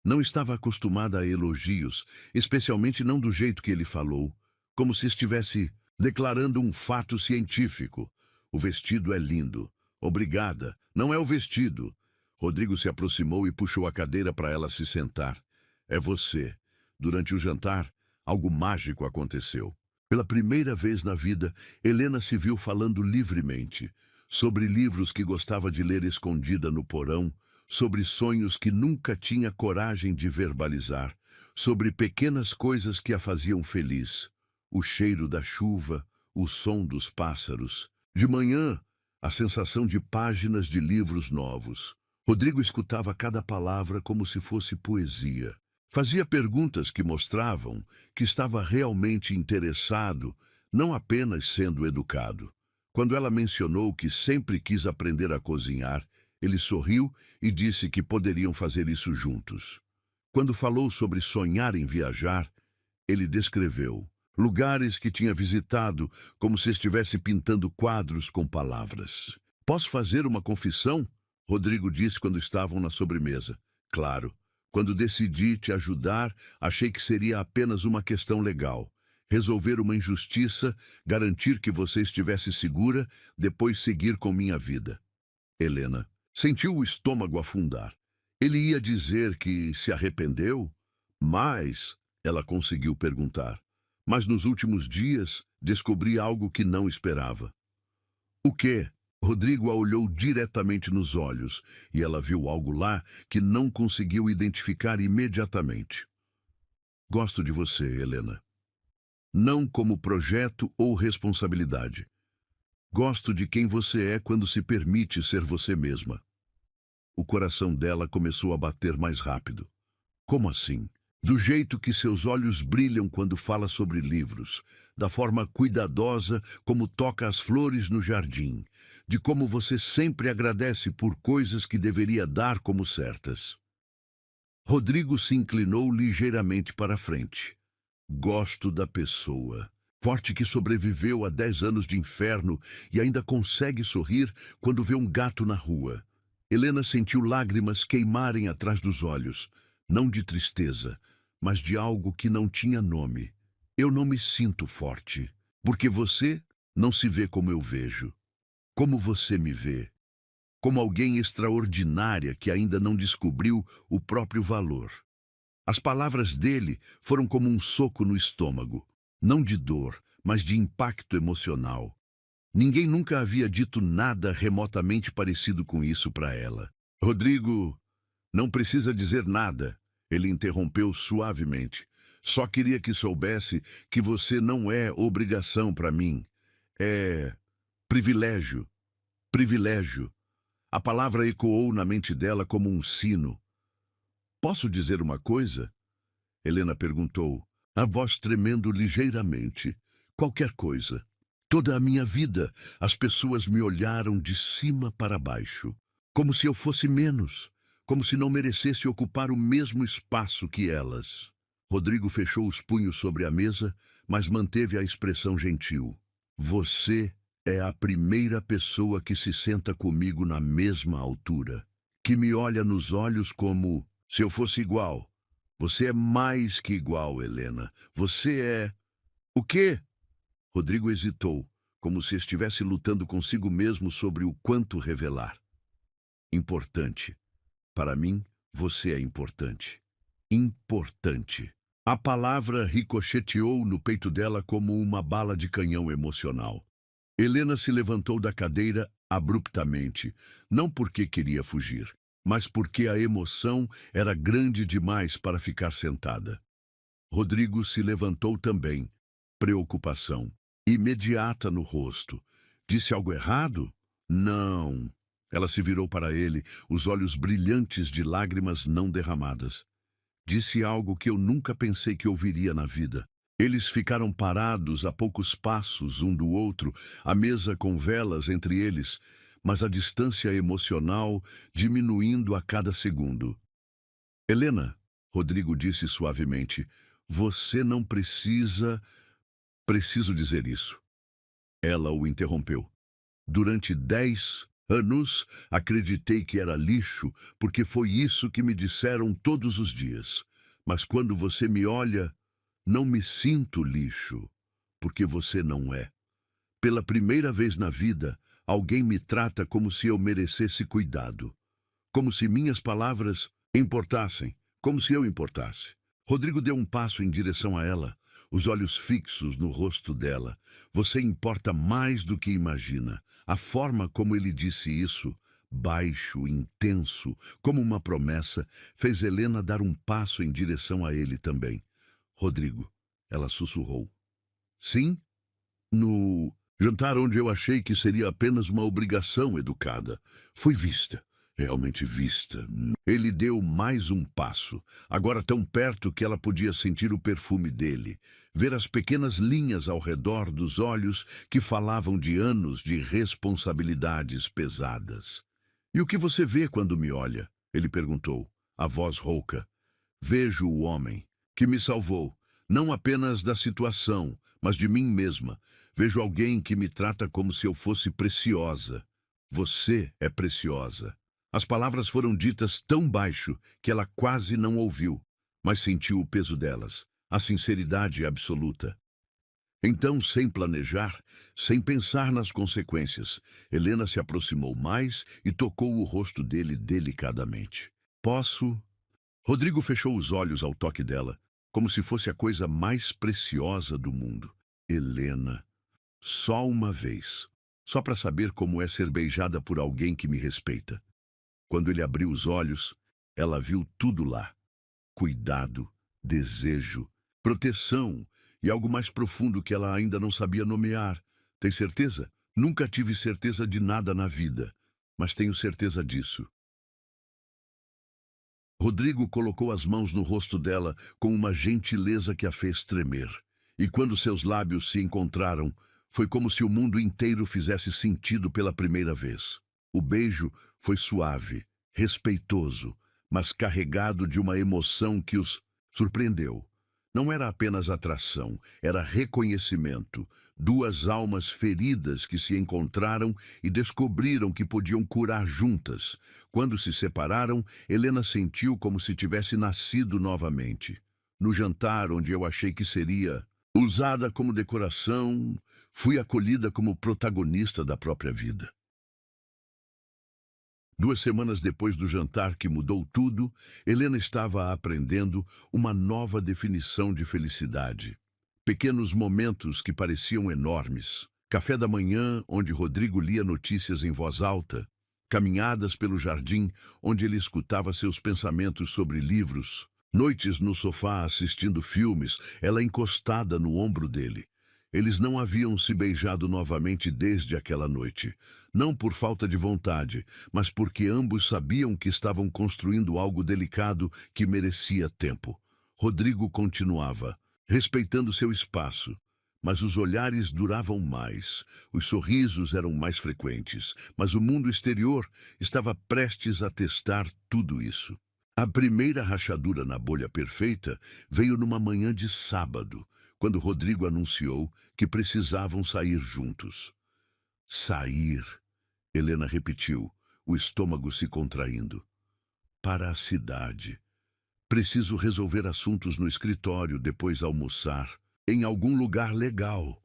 Não estava acostumada a elogios, especialmente não do jeito que ele falou, como se estivesse declarando um fato científico. O vestido é lindo. Obrigada. Não é o vestido. Rodrigo se aproximou e puxou a cadeira para ela se sentar. É você. Durante o jantar, algo mágico aconteceu. Pela primeira vez na vida, Helena se viu falando livremente. Sobre livros que gostava de ler escondida no porão, sobre sonhos que nunca tinha coragem de verbalizar, sobre pequenas coisas que a faziam feliz. O cheiro da chuva, o som dos pássaros. De manhã, a sensação de páginas de livros novos. Rodrigo escutava cada palavra como se fosse poesia. Fazia perguntas que mostravam que estava realmente interessado, não apenas sendo educado. Quando ela mencionou que sempre quis aprender a cozinhar, ele sorriu e disse que poderiam fazer isso juntos. Quando falou sobre sonhar em viajar, ele descreveu lugares que tinha visitado como se estivesse pintando quadros com palavras. Posso fazer uma confissão? Rodrigo disse quando estavam na sobremesa. Claro. Quando decidi te ajudar, achei que seria apenas uma questão legal. Resolver uma injustiça, garantir que você estivesse segura, depois seguir com minha vida. Helena sentiu o estômago afundar. Ele ia dizer que se arrependeu? Mas, ela conseguiu perguntar. Mas nos últimos dias, descobri algo que não esperava. O quê? Rodrigo a olhou diretamente nos olhos e ela viu algo lá que não conseguiu identificar imediatamente. Gosto de você, Helena. Não como projeto ou responsabilidade. Gosto de quem você é quando se permite ser você mesma. O coração dela começou a bater mais rápido. Como assim? Do jeito que seus olhos brilham quando fala sobre livros, da forma cuidadosa como toca as flores no jardim, de como você sempre agradece por coisas que deveria dar como certas. Rodrigo se inclinou ligeiramente para a frente. Gosto da pessoa. Forte que sobreviveu a 10 anos de inferno e ainda consegue sorrir quando vê um gato na rua. Helena sentiu lágrimas queimarem atrás dos olhos, não de tristeza, mas de algo que não tinha nome. Eu não me sinto forte, porque você não se vê como eu vejo, como você me vê, como alguém extraordinária que ainda não descobriu o próprio valor. As palavras dele foram como um soco no estômago, não de dor, mas de impacto emocional. Ninguém nunca havia dito nada remotamente parecido com isso para ela. Rodrigo, não precisa dizer nada, ele interrompeu suavemente. Só queria que soubesse que você não é obrigação para mim. É privilégio, privilégio. A palavra ecoou na mente dela como um sino. Posso dizer uma coisa? Helena perguntou, a voz tremendo ligeiramente. Qualquer coisa. Toda a minha vida, as pessoas me olharam de cima para baixo, como se eu fosse menos, como se não merecesse ocupar o mesmo espaço que elas. Rodrigo fechou os punhos sobre a mesa, mas manteve a expressão gentil. Você é a primeira pessoa que se senta comigo na mesma altura, que me olha nos olhos como se eu fosse igual. Você é mais que igual, Helena. Você é... O quê? Rodrigo hesitou, como se estivesse lutando consigo mesmo sobre o quanto revelar. Importante. Para mim, você é importante. Importante. A palavra ricocheteou no peito dela como uma bala de canhão emocional. Helena se levantou da cadeira abruptamente, não porque queria fugir, mas porque a emoção era grande demais para ficar sentada. Rodrigo se levantou também, preocupação imediata no rosto. Disse algo errado? Não. Ela se virou para ele, os olhos brilhantes de lágrimas não derramadas. Disse algo que eu nunca pensei que ouviria na vida. Eles ficaram parados a poucos passos um do outro, a mesa com velas entre eles, mas a distância emocional diminuindo a cada segundo. Helena, Rodrigo disse suavemente, você não precisa... Preciso dizer isso. Ela o interrompeu. Durante 10 anos, acreditei que era lixo, porque foi isso que me disseram todos os dias. Mas quando você me olha, não me sinto lixo, porque você não é. Pela primeira vez na vida, alguém me trata como se eu merecesse cuidado. Como se minhas palavras importassem, como se eu importasse. Rodrigo deu um passo em direção a ela, os olhos fixos no rosto dela. Você importa mais do que imagina. A forma como ele disse isso, baixo, intenso, como uma promessa, fez Helena dar um passo em direção a ele também. Rodrigo, ela sussurrou. Sim? No jantar onde eu achei que seria apenas uma obrigação educada. Fui vista. Realmente vista. Ele deu mais um passo, agora tão perto que ela podia sentir o perfume dele, ver as pequenas linhas ao redor dos olhos que falavam de anos de responsabilidades pesadas. E o que você vê quando me olha? Ele perguntou, a voz rouca. Vejo o homem que me salvou, não apenas da situação, mas de mim mesma. Vejo alguém que me trata como se eu fosse preciosa. Você é preciosa. As palavras foram ditas tão baixo que ela quase não ouviu, mas sentiu o peso delas, a sinceridade absoluta. Então, sem planejar, sem pensar nas consequências, Helena se aproximou mais e tocou o rosto dele delicadamente. Posso? Rodrigo fechou os olhos ao toque dela, como se fosse a coisa mais preciosa do mundo. Helena, só uma vez, só para saber como é ser beijada por alguém que me respeita. Quando ele abriu os olhos, ela viu tudo lá. Cuidado, desejo, proteção e algo mais profundo que ela ainda não sabia nomear. Tem certeza? Nunca tive certeza de nada na vida, mas tenho certeza disso. Rodrigo colocou as mãos no rosto dela com uma gentileza que a fez tremer. E quando seus lábios se encontraram, foi como se o mundo inteiro fizesse sentido pela primeira vez. O beijo foi suave, respeitoso, mas carregado de uma emoção que os surpreendeu. Não era apenas atração, era reconhecimento. Duas almas feridas que se encontraram e descobriram que podiam curar juntas. Quando se separaram, Helena sentiu como se tivesse nascido novamente. No jantar onde eu achei que seria Usada como decoração, fui acolhida como protagonista da própria vida. 2 semanas depois do jantar que mudou tudo, Helena estava aprendendo uma nova definição de felicidade. Pequenos momentos que pareciam enormes. Café da manhã, onde Rodrigo lia notícias em voz alta. Caminhadas pelo jardim, onde ele escutava seus pensamentos sobre livros. Noites no sofá assistindo filmes, ela encostada no ombro dele. Eles não haviam se beijado novamente desde aquela noite. Não por falta de vontade, mas porque ambos sabiam que estavam construindo algo delicado que merecia tempo. Rodrigo continuava, respeitando seu espaço. Mas os olhares duravam mais, os sorrisos eram mais frequentes, mas o mundo exterior estava prestes a testar tudo isso. A primeira rachadura na bolha perfeita veio numa manhã de sábado, quando Rodrigo anunciou que precisavam sair juntos. Sair, Helena repetiu, o estômago se contraindo. Para a cidade. Preciso resolver assuntos no escritório, depois almoçar, em algum lugar legal.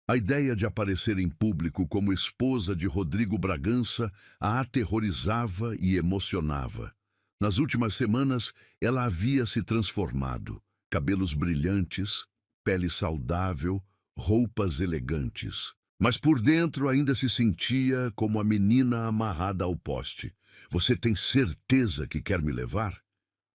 A ideia de aparecer em público como esposa de Rodrigo Bragança a aterrorizava e emocionava. Nas últimas semanas, ela havia se transformado. Cabelos brilhantes, pele saudável, roupas elegantes. Mas por dentro ainda se sentia como a menina amarrada ao poste. Você tem certeza que quer me levar?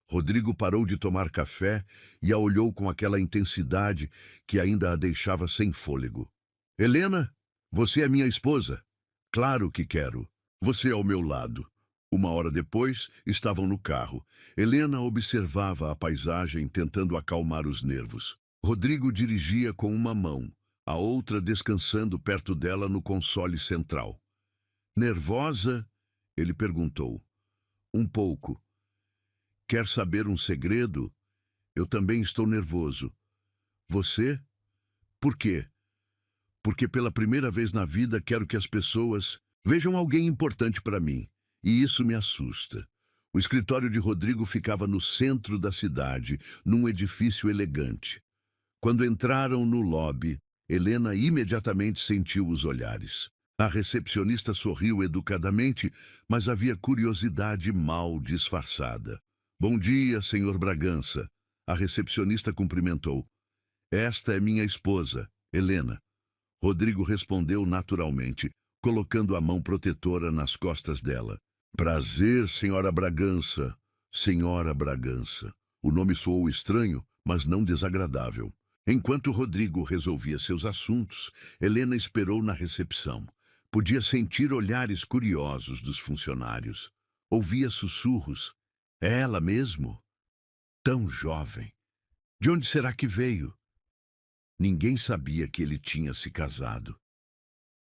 Rodrigo parou de tomar café e a olhou com aquela intensidade que ainda a deixava sem fôlego. Helena, você é minha esposa. Claro que quero. Você ao meu lado. 1 hora depois, estavam no carro. Helena observava a paisagem, tentando acalmar os nervos. Rodrigo dirigia com uma mão, a outra descansando perto dela no console central. Nervosa? Ele perguntou. Um pouco. Quer saber um segredo? Eu também estou nervoso. Você? Por quê? Porque pela primeira vez na vida quero que as pessoas vejam alguém importante para mim. E isso me assusta. O escritório de Rodrigo ficava no centro da cidade, num edifício elegante. Quando entraram no lobby, Helena imediatamente sentiu os olhares. A recepcionista sorriu educadamente, mas havia curiosidade mal disfarçada. Bom dia, senhor Bragança. A recepcionista cumprimentou. Esta é minha esposa, Helena. Rodrigo respondeu naturalmente, colocando a mão protetora nas costas dela. Prazer, senhora Bragança. Senhora Bragança. O nome soou estranho, mas não desagradável. Enquanto Rodrigo resolvia seus assuntos, Helena esperou na recepção. Podia sentir olhares curiosos dos funcionários. Ouvia sussurros. É ela mesmo? Tão jovem. De onde será que veio? Ninguém sabia que ele tinha se casado.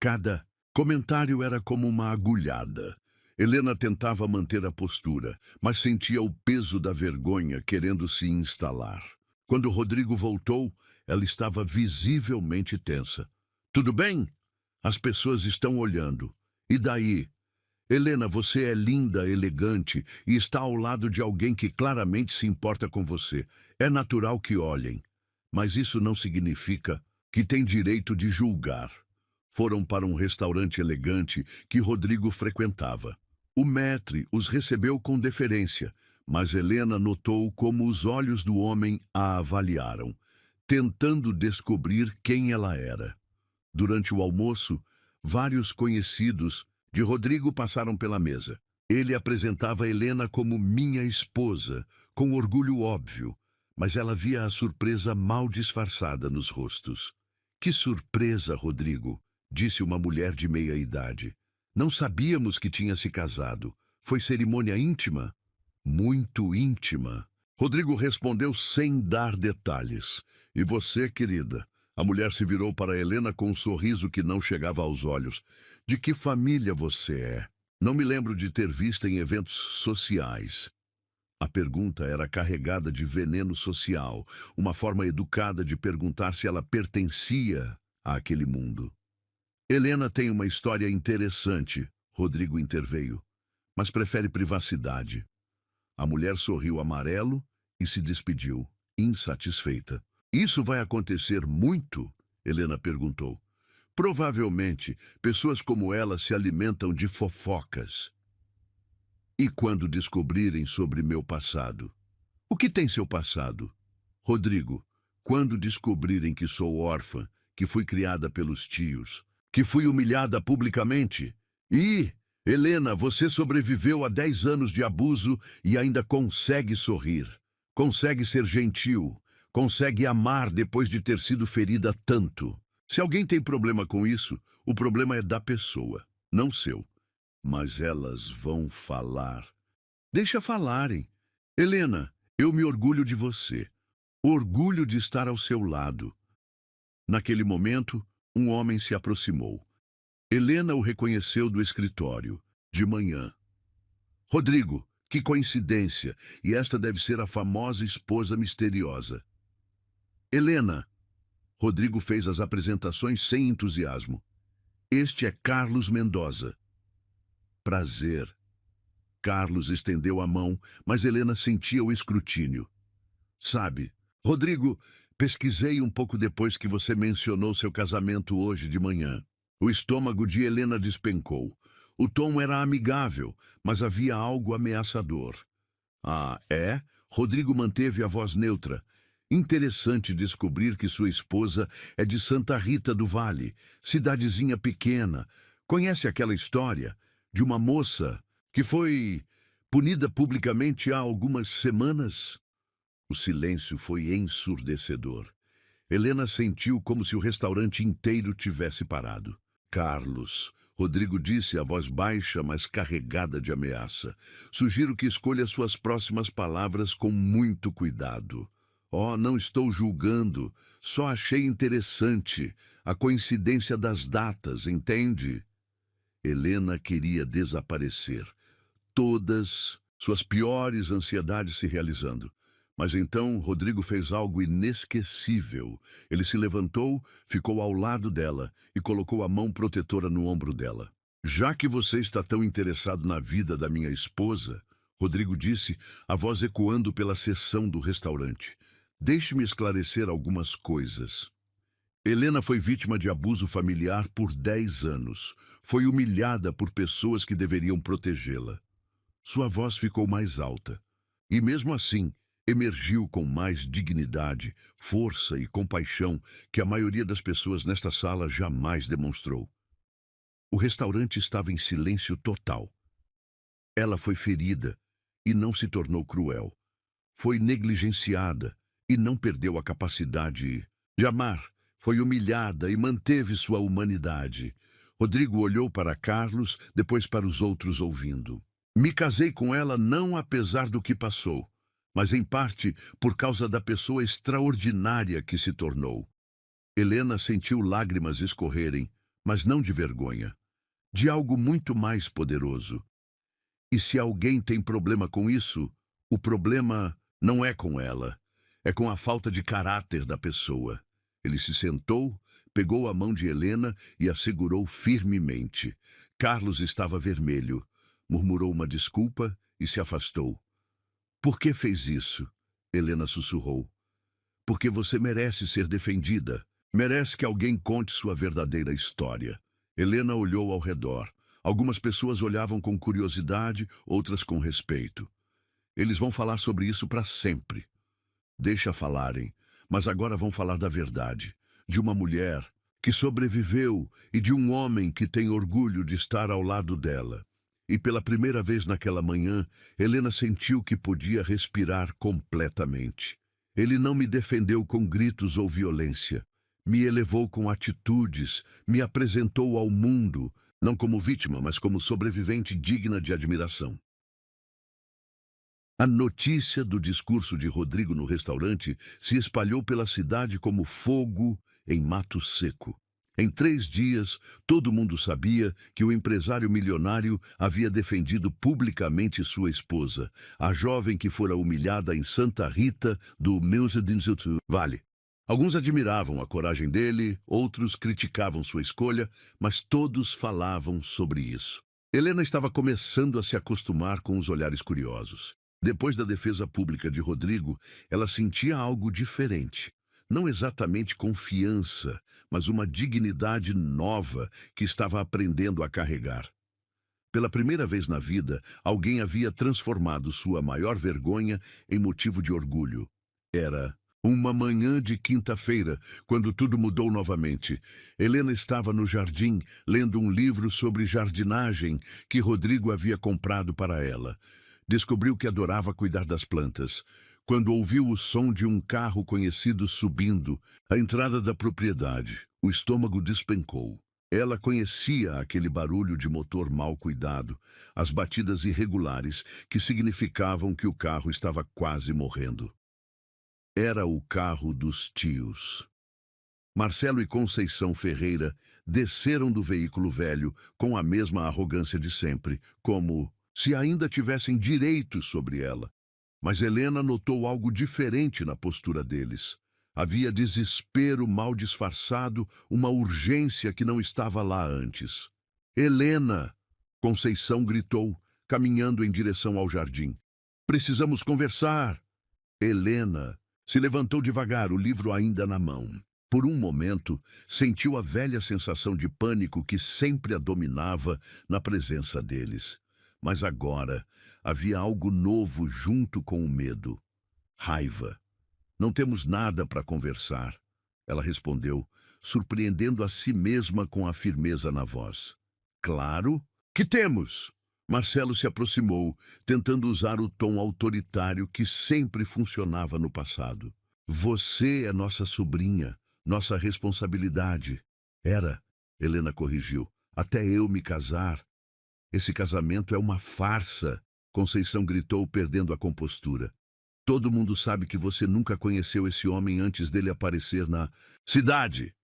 Cada comentário era como uma agulhada. Helena tentava manter a postura, mas sentia o peso da vergonha querendo se instalar. Quando Rodrigo voltou, ela estava visivelmente tensa. Tudo bem? As pessoas estão olhando. E daí? Helena, você é linda, elegante e está ao lado de alguém que claramente se importa com você. É natural que olhem. Mas isso não significa que tem direito de julgar. Foram para um restaurante elegante que Rodrigo frequentava. O maître os recebeu com deferência, mas Helena notou como os olhos do homem a avaliaram, tentando descobrir quem ela era. Durante o almoço, vários conhecidos de Rodrigo passaram pela mesa. Ele apresentava Helena como minha esposa, com orgulho óbvio, mas ela via a surpresa mal disfarçada nos rostos. Que surpresa, Rodrigo, disse uma mulher de meia idade. Não sabíamos que tinha se casado. Foi cerimônia íntima? Muito íntima. Rodrigo respondeu sem dar detalhes. E você, querida? A mulher se virou para Helena com um sorriso que não chegava aos olhos. De que família você é? Não me lembro de ter visto em eventos sociais. A pergunta era carregada de veneno social, uma forma educada de perguntar se ela pertencia àquele mundo. Helena tem uma história interessante, Rodrigo interveio, mas prefere privacidade. A mulher sorriu amarelo e se despediu, insatisfeita. Isso vai acontecer muito? Helena perguntou. Provavelmente, pessoas como ela se alimentam de fofocas. E quando descobrirem sobre meu passado? O que tem seu passado? Rodrigo, quando descobrirem que sou órfã, que fui criada pelos tios, que fui humilhada publicamente? E, Helena, você sobreviveu a 10 anos de abuso e ainda consegue sorrir. Consegue ser gentil. Consegue amar depois de ter sido ferida tanto. Se alguém tem problema com isso, o problema é da pessoa, não seu. Mas elas vão falar. Deixa falarem. Helena, eu me orgulho de você. Orgulho de estar ao seu lado. Naquele momento, um homem se aproximou. Helena o reconheceu do escritório, de manhã. Rodrigo, que coincidência! E esta deve ser a famosa esposa misteriosa. Helena. Rodrigo fez as apresentações sem entusiasmo. Este é Carlos Mendoza. Prazer. Carlos estendeu a mão, mas Helena sentia o escrutínio. Sabe, Rodrigo, pesquisei um pouco depois que você mencionou seu casamento hoje de manhã. O estômago de Helena despencou. O tom era amigável, mas havia algo ameaçador. Ah, é? Rodrigo manteve a voz neutra. Interessante descobrir que sua esposa é de Santa Rita do Vale, cidadezinha pequena. Conhece aquela história de uma moça que foi punida publicamente há algumas semanas? O silêncio foi ensurdecedor. Helena sentiu como se o restaurante inteiro tivesse parado. Carlos, Rodrigo disse a voz baixa, mas carregada de ameaça. Sugiro que escolha suas próximas palavras com muito cuidado. Oh, não estou julgando, só achei interessante a coincidência das datas, entende? Helena queria desaparecer. Todas suas piores ansiedades se realizando. Mas então Rodrigo fez algo inesquecível. Ele se levantou, ficou ao lado dela e colocou a mão protetora no ombro dela. Já que você está tão interessado na vida da minha esposa, Rodrigo disse, a voz ecoando pela seção do restaurante, deixe-me esclarecer algumas coisas. Helena foi vítima de abuso familiar por 10 anos. Foi humilhada por pessoas que deveriam protegê-la. Sua voz ficou mais alta. E mesmo assim, emergiu com mais dignidade, força e compaixão que a maioria das pessoas nesta sala jamais demonstrou. O restaurante estava em silêncio total. Ela foi ferida e não se tornou cruel. Foi negligenciada e não perdeu a capacidade de amar. Foi humilhada e manteve sua humanidade. Rodrigo olhou para Carlos, depois para os outros ouvindo. Me casei com ela não apesar do que passou, mas em parte por causa da pessoa extraordinária que se tornou. Helena sentiu lágrimas escorrerem, mas não de vergonha, de algo muito mais poderoso. E se alguém tem problema com isso, o problema não é com ela, é com a falta de caráter da pessoa. Ele se sentou, pegou a mão de Helena e a segurou firmemente. Carlos estava vermelho, murmurou uma desculpa e se afastou. Por que fez isso? Helena sussurrou. Porque você merece ser defendida. Merece que alguém conte sua verdadeira história. Helena olhou ao redor. Algumas pessoas olhavam com curiosidade, outras com respeito. Eles vão falar sobre isso para sempre. Deixa falarem, mas agora vão falar da verdade. De uma mulher que sobreviveu e de um homem que tem orgulho de estar ao lado dela. E pela primeira vez naquela manhã, Helena sentiu que podia respirar completamente. Ele não me defendeu com gritos ou violência. Me elevou com atitudes, me apresentou ao mundo, não como vítima, mas como sobrevivente digna de admiração. A notícia do discurso de Rodrigo no restaurante se espalhou pela cidade como fogo em mato seco. Em 3 dias, todo mundo sabia que o empresário milionário havia defendido publicamente sua esposa, a jovem que fora humilhada em Santa Rita do Vale. Alguns admiravam a coragem dele, outros criticavam sua escolha, mas todos falavam sobre isso. Helena estava começando a se acostumar com os olhares curiosos. Depois da defesa pública de Rodrigo, ela sentia algo diferente. Não exatamente confiança, mas uma dignidade nova que estava aprendendo a carregar. Pela primeira vez na vida, alguém havia transformado sua maior vergonha em motivo de orgulho. Era uma manhã de quinta-feira, quando tudo mudou novamente. Helena estava no jardim, lendo um livro sobre jardinagem que Rodrigo havia comprado para ela. Descobriu que adorava cuidar das plantas. Quando ouviu o som de um carro conhecido subindo à entrada da propriedade, o estômago despencou. Ela conhecia aquele barulho de motor mal cuidado, as batidas irregulares que significavam que o carro estava quase morrendo. Era o carro dos tios. Marcelo e Conceição Ferreira desceram do veículo velho com a mesma arrogância de sempre, como se ainda tivessem direitos sobre ela. Mas Helena notou algo diferente na postura deles. Havia desespero mal disfarçado, uma urgência que não estava lá antes. Helena! Conceição gritou, caminhando em direção ao jardim. Precisamos conversar! Helena se levantou devagar, o livro ainda na mão. Por um momento, sentiu a velha sensação de pânico que sempre a dominava na presença deles. Mas agora havia algo novo junto com o medo. Raiva. Não temos nada para conversar, ela respondeu, surpreendendo a si mesma com a firmeza na voz. Claro que temos! Marcelo se aproximou, tentando usar o tom autoritário que sempre funcionava no passado. Você é nossa sobrinha, nossa responsabilidade. Era, Helena corrigiu, até eu me casar. Esse casamento é uma farsa, Conceição gritou, perdendo a compostura. Todo mundo sabe que você nunca conheceu esse homem antes dele aparecer na cidade.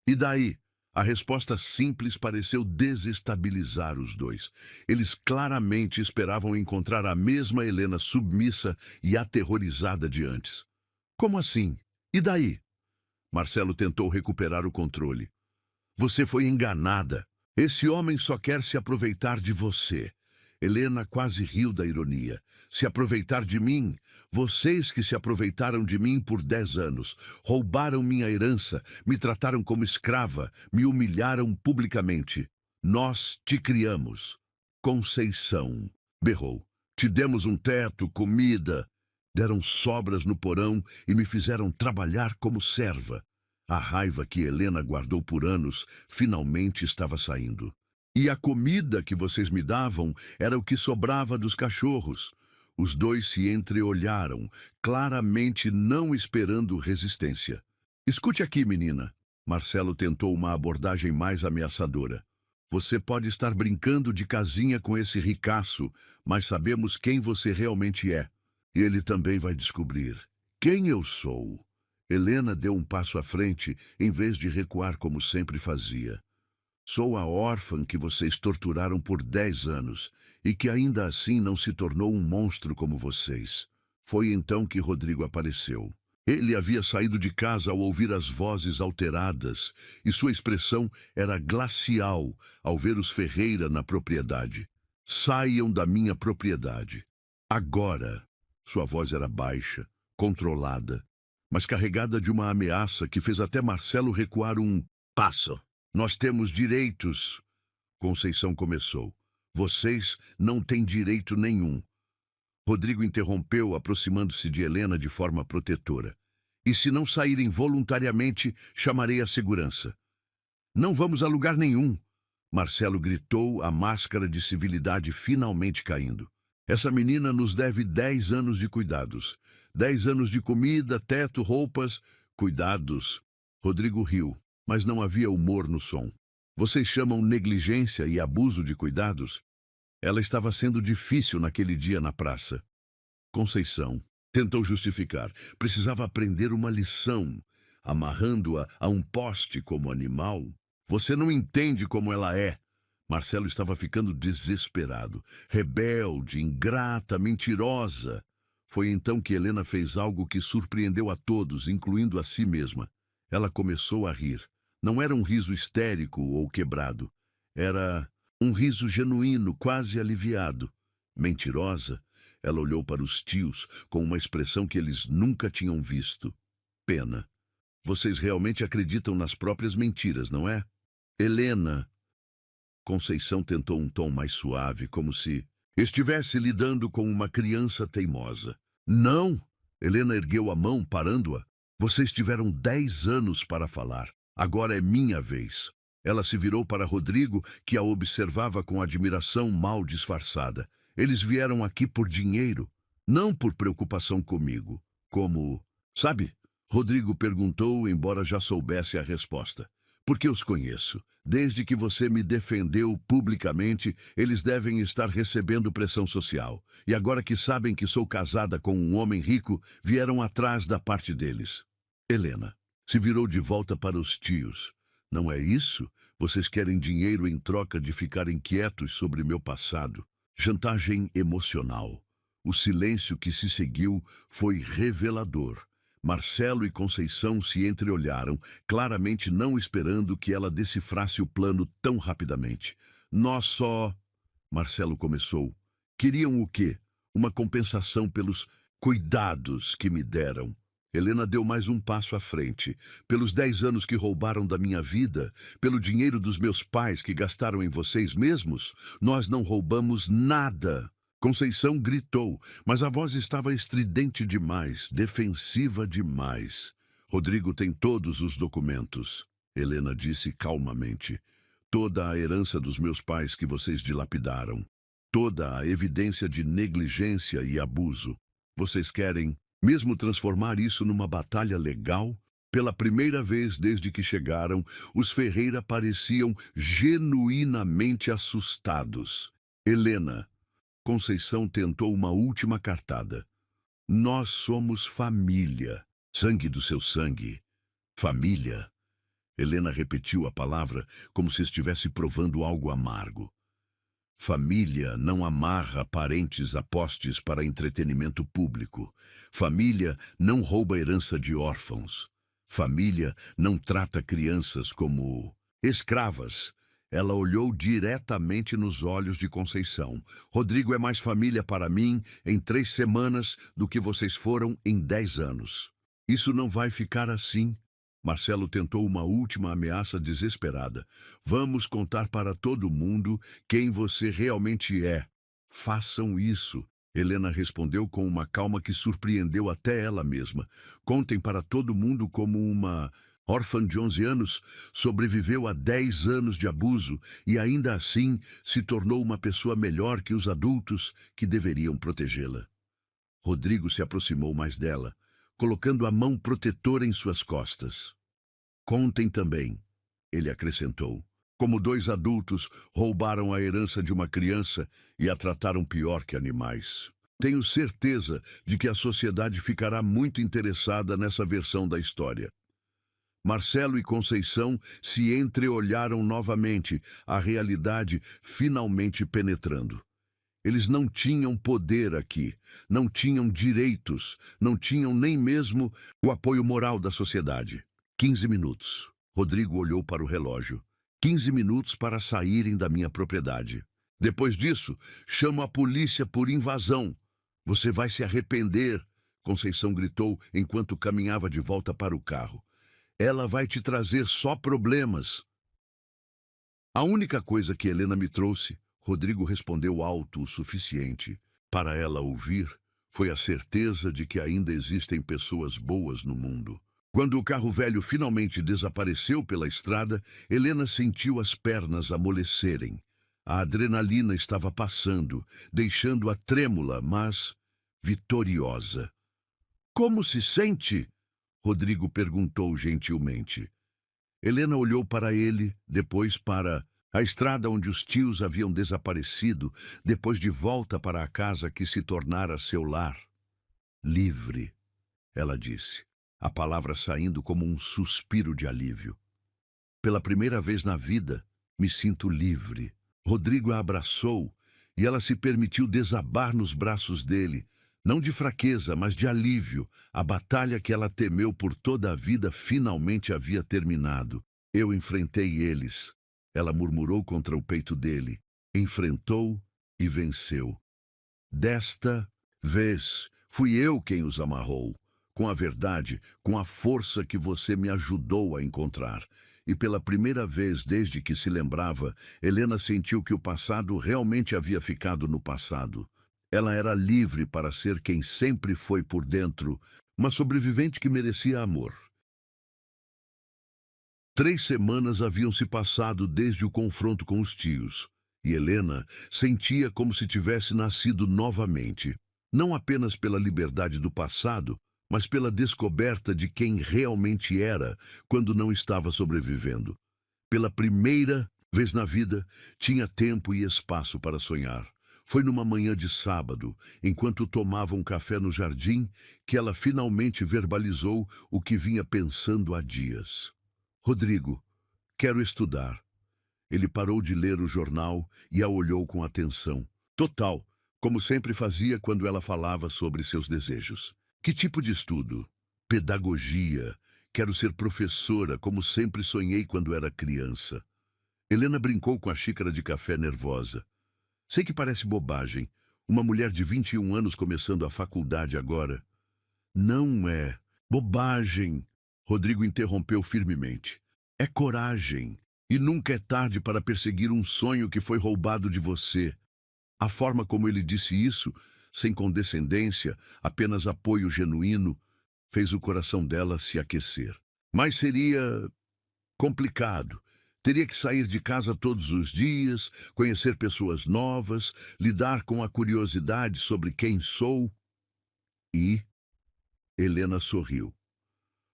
E daí? A resposta simples pareceu desestabilizar os dois. Eles claramente esperavam encontrar a mesma Helena submissa e aterrorizada de antes. Como assim? E daí? Marcelo tentou recuperar o controle. Você foi enganada. Esse homem só quer se aproveitar de você. Helena quase riu da ironia. Se aproveitar de mim? Vocês que se aproveitaram de mim por 10 anos, roubaram minha herança, me trataram como escrava, me humilharam publicamente. Nós te criamos. Conceição, berrou. Te demos um teto, comida. Deram sobras no porão e me fizeram trabalhar como serva. A raiva que Helena guardou por anos finalmente estava saindo. E a comida que vocês me davam era o que sobrava dos cachorros. Os dois se entreolharam, claramente não esperando resistência. Escute aqui, menina. Marcelo tentou uma abordagem mais ameaçadora. Você pode estar brincando de casinha com esse ricaço, mas sabemos quem você realmente é. E ele também vai descobrir quem eu sou. Helena deu um passo à frente, em vez de recuar como sempre fazia. Sou a órfã que vocês torturaram por 10 anos e que ainda assim não se tornou um monstro como vocês. Foi então que Rodrigo apareceu. Ele havia saído de casa ao ouvir as vozes alteradas e sua expressão era glacial ao ver os Ferreira na propriedade. Saiam da minha propriedade. Agora! Sua voz era baixa, controlada, mas carregada de uma ameaça que fez até Marcelo recuar um passo. Nós temos direitos, Conceição começou. Vocês não têm direito nenhum. Rodrigo interrompeu, aproximando-se de Helena de forma protetora. E se não saírem voluntariamente, chamarei a segurança. Não vamos a lugar nenhum, Marcelo gritou, a máscara de civilidade finalmente caindo. Essa menina nos deve 10 anos de cuidados. 10 anos de comida, teto, roupas, cuidados. Rodrigo riu, mas não havia humor no som. Vocês chamam negligência e abuso de cuidados? Ela estava sendo difícil naquele dia na praça. Conceição tentou justificar. Precisava aprender uma lição, amarrando-a a um poste como animal. Você não entende como ela é. Marcelo estava ficando desesperado, rebelde, ingrata, mentirosa. Foi então que Helena fez algo que surpreendeu a todos, incluindo a si mesma. Ela começou a rir. Não era um riso histérico ou quebrado. Era um riso genuíno, quase aliviado. Mentirosa, ela olhou para os tios com uma expressão que eles nunca tinham visto. Pena. Vocês realmente acreditam nas próprias mentiras, não é? Helena, Conceição tentou um tom mais suave, como se estivesse lidando com uma criança teimosa. Não! Helena ergueu a mão, parando-a. Vocês tiveram 10 anos para falar. Agora é minha vez. Ela se virou para Rodrigo, que a observava com admiração mal disfarçada. Eles vieram aqui por dinheiro, não por preocupação comigo. Como... Sabe? Rodrigo perguntou, embora já soubesse a resposta. Porque os conheço. Desde que você me defendeu publicamente, eles devem estar recebendo pressão social. E agora que sabem que sou casada com um homem rico, vieram atrás da parte deles. Helena se virou de volta para os tios. Não é isso? Vocês querem dinheiro em troca de ficarem quietos sobre meu passado. Chantagem emocional. O silêncio que se seguiu foi revelador. Marcelo e Conceição se entreolharam, claramente não esperando que ela decifrasse o plano tão rapidamente. Nós só... Marcelo começou. Queriam o quê? Uma compensação pelos cuidados que me deram. Helena deu mais um passo à frente. Pelos 10 anos que roubaram da minha vida, pelo dinheiro dos meus pais que gastaram em vocês mesmos, nós não roubamos nada. Conceição gritou, mas a voz estava estridente demais, defensiva demais. Rodrigo tem todos os documentos, Helena disse calmamente. Toda a herança dos meus pais que vocês dilapidaram. Toda a evidência de negligência e abuso. Vocês querem mesmo transformar isso numa batalha legal? Pela primeira vez desde que chegaram, os Ferreira pareciam genuinamente assustados. Helena, Conceição tentou uma última cartada. Nós somos família. Sangue do seu sangue. Família. Helena repetiu a palavra como se estivesse provando algo amargo. Família não amarra parentes a postes para entretenimento público. Família não rouba herança de órfãos. Família não trata crianças como escravas. Ela olhou diretamente nos olhos de Conceição. Rodrigo é mais família para mim em 3 semanas do que vocês foram em 10 anos. Isso não vai ficar assim. Marcelo tentou uma última ameaça desesperada. Vamos contar para todo mundo quem você realmente é. Façam isso. Helena respondeu com uma calma que surpreendeu até ela mesma. Contem para todo mundo como uma órfã de 11 anos sobreviveu a 10 anos de abuso e ainda assim se tornou uma pessoa melhor que os adultos que deveriam protegê-la. Rodrigo se aproximou mais dela, colocando a mão protetora em suas costas. Contem também, ele acrescentou, como 2 adultos roubaram a herança de uma criança e a trataram pior que animais. Tenho certeza de que a sociedade ficará muito interessada nessa versão da história. Marcelo e Conceição se entreolharam novamente, a realidade finalmente penetrando. Eles não tinham poder aqui, não tinham direitos, não tinham nem mesmo o apoio moral da sociedade. 15 minutos. Rodrigo olhou para o relógio. 15 minutos para saírem da minha propriedade. Depois disso, chamo a polícia por invasão. Você vai se arrepender, Conceição gritou enquanto caminhava de volta para o carro. Ela vai te trazer só problemas. A única coisa que Helena me trouxe, Rodrigo respondeu alto o suficiente para ela ouvir, foi a certeza de que ainda existem pessoas boas no mundo. Quando o carro velho finalmente desapareceu pela estrada, Helena sentiu as pernas amolecerem. A adrenalina estava passando, deixando-a trêmula, mas vitoriosa. Como se sente? Rodrigo perguntou gentilmente. Helena olhou para ele, depois para a estrada onde os tios haviam desaparecido, depois de volta para a casa que se tornara seu lar. Livre, ela disse, a palavra saindo como um suspiro de alívio. Pela primeira vez na vida, me sinto livre. Rodrigo a abraçou e ela se permitiu desabar nos braços dele, não de fraqueza, mas de alívio. A batalha que ela temeu por toda a vida finalmente havia terminado. Eu enfrentei eles. Ela murmurou contra o peito dele. Enfrentou e venceu. Desta vez, fui eu quem os amarrou. com a verdade, com a força que você me ajudou a encontrar. E pela primeira vez desde que se lembrava, Helena sentiu que o passado realmente havia ficado no passado. Ela era livre para ser quem sempre foi por dentro, uma sobrevivente que merecia amor. 3 semanas haviam se passado desde o confronto com os tios, e Helena sentia como se tivesse nascido novamente, não apenas pela liberdade do passado, mas pela descoberta de quem realmente era quando não estava sobrevivendo. Pela primeira vez na vida, tinha tempo e espaço para sonhar. Foi numa manhã de sábado, enquanto tomava um café no jardim, que ela finalmente verbalizou o que vinha pensando há dias. Rodrigo, quero estudar. Ele parou de ler o jornal e a olhou com atenção. Total, como sempre fazia quando ela falava sobre seus desejos. Que tipo de estudo? Pedagogia. Quero ser professora, como sempre sonhei quando era criança. Helena brincou com a xícara de café nervosa. Sei que parece bobagem. Uma mulher de 21 anos começando a faculdade agora. Não é bobagem, Rodrigo interrompeu firmemente. É coragem. E nunca é tarde para perseguir um sonho que foi roubado de você. A forma como ele disse isso, sem condescendência, apenas apoio genuíno, fez o coração dela se aquecer. Mas seria complicado. Teria que sair de casa todos os dias, conhecer pessoas novas, lidar com a curiosidade sobre quem sou. E Helena sorriu.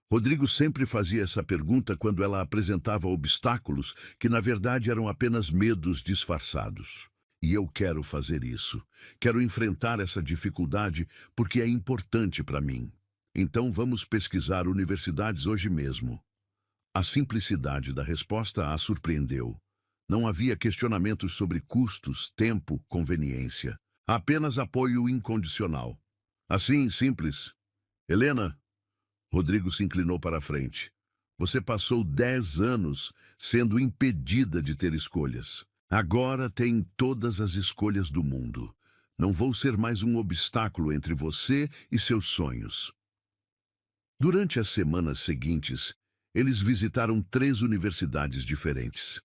Rodrigo sempre fazia essa pergunta quando ela apresentava obstáculos que, na verdade, eram apenas medos disfarçados. E eu quero fazer isso. Quero enfrentar essa dificuldade porque é importante para mim. Então vamos pesquisar universidades hoje mesmo. A simplicidade da resposta a surpreendeu. Não havia questionamentos sobre custos, tempo, conveniência. Apenas apoio incondicional. Assim, simples. Helena, Rodrigo se inclinou para a frente. Você passou 10 anos sendo impedida de ter escolhas. Agora tem todas as escolhas do mundo. Não vou ser mais um obstáculo entre você e seus sonhos. Durante as semanas seguintes, eles visitaram 3 universidades diferentes.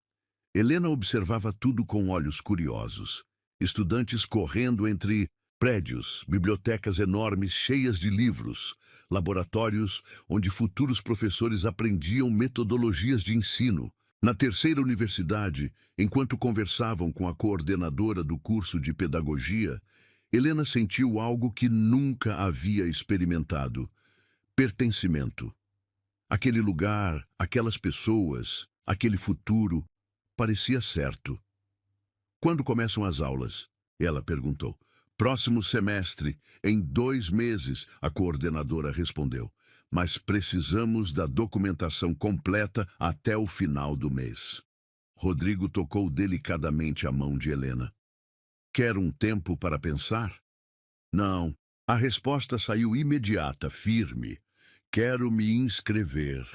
Helena observava tudo com olhos curiosos. Estudantes correndo entre prédios, bibliotecas enormes cheias de livros, laboratórios onde futuros professores aprendiam metodologias de ensino. Na terceira universidade, enquanto conversavam com a coordenadora do curso de pedagogia, Helena sentiu algo que nunca havia experimentado: pertencimento. Aquele lugar, aquelas pessoas, aquele futuro, parecia certo. Quando começam as aulas? Ela perguntou. Próximo semestre, em 2 meses, a coordenadora respondeu. Mas precisamos da documentação completa até o final do mês. Rodrigo tocou delicadamente a mão de Helena. Quer um tempo para pensar? Não. A resposta saiu imediata, firme. Quero me inscrever.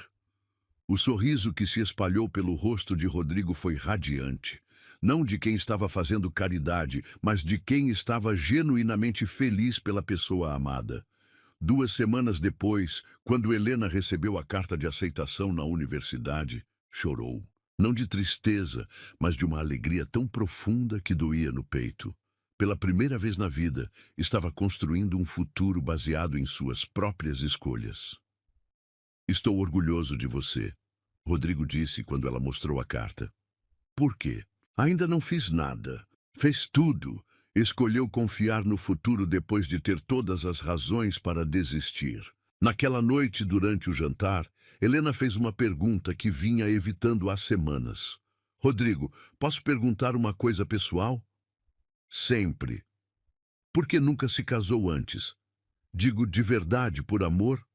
O sorriso que se espalhou pelo rosto de Rodrigo foi radiante. Não de quem estava fazendo caridade, mas de quem estava genuinamente feliz pela pessoa amada. 2 semanas depois, quando Helena recebeu a carta de aceitação na universidade, chorou. Não de tristeza, mas de uma alegria tão profunda que doía no peito. Pela primeira vez na vida, estava construindo um futuro baseado em suas próprias escolhas. Estou orgulhoso de você, Rodrigo disse quando ela mostrou a carta. Por quê? Ainda não fiz nada. Fez tudo. Escolheu confiar no futuro depois de ter todas as razões para desistir. Naquela noite, durante o jantar, Helena fez uma pergunta que vinha evitando há semanas. Rodrigo, posso perguntar uma coisa pessoal? Sempre. Por que nunca se casou antes? Digo de verdade, por amor?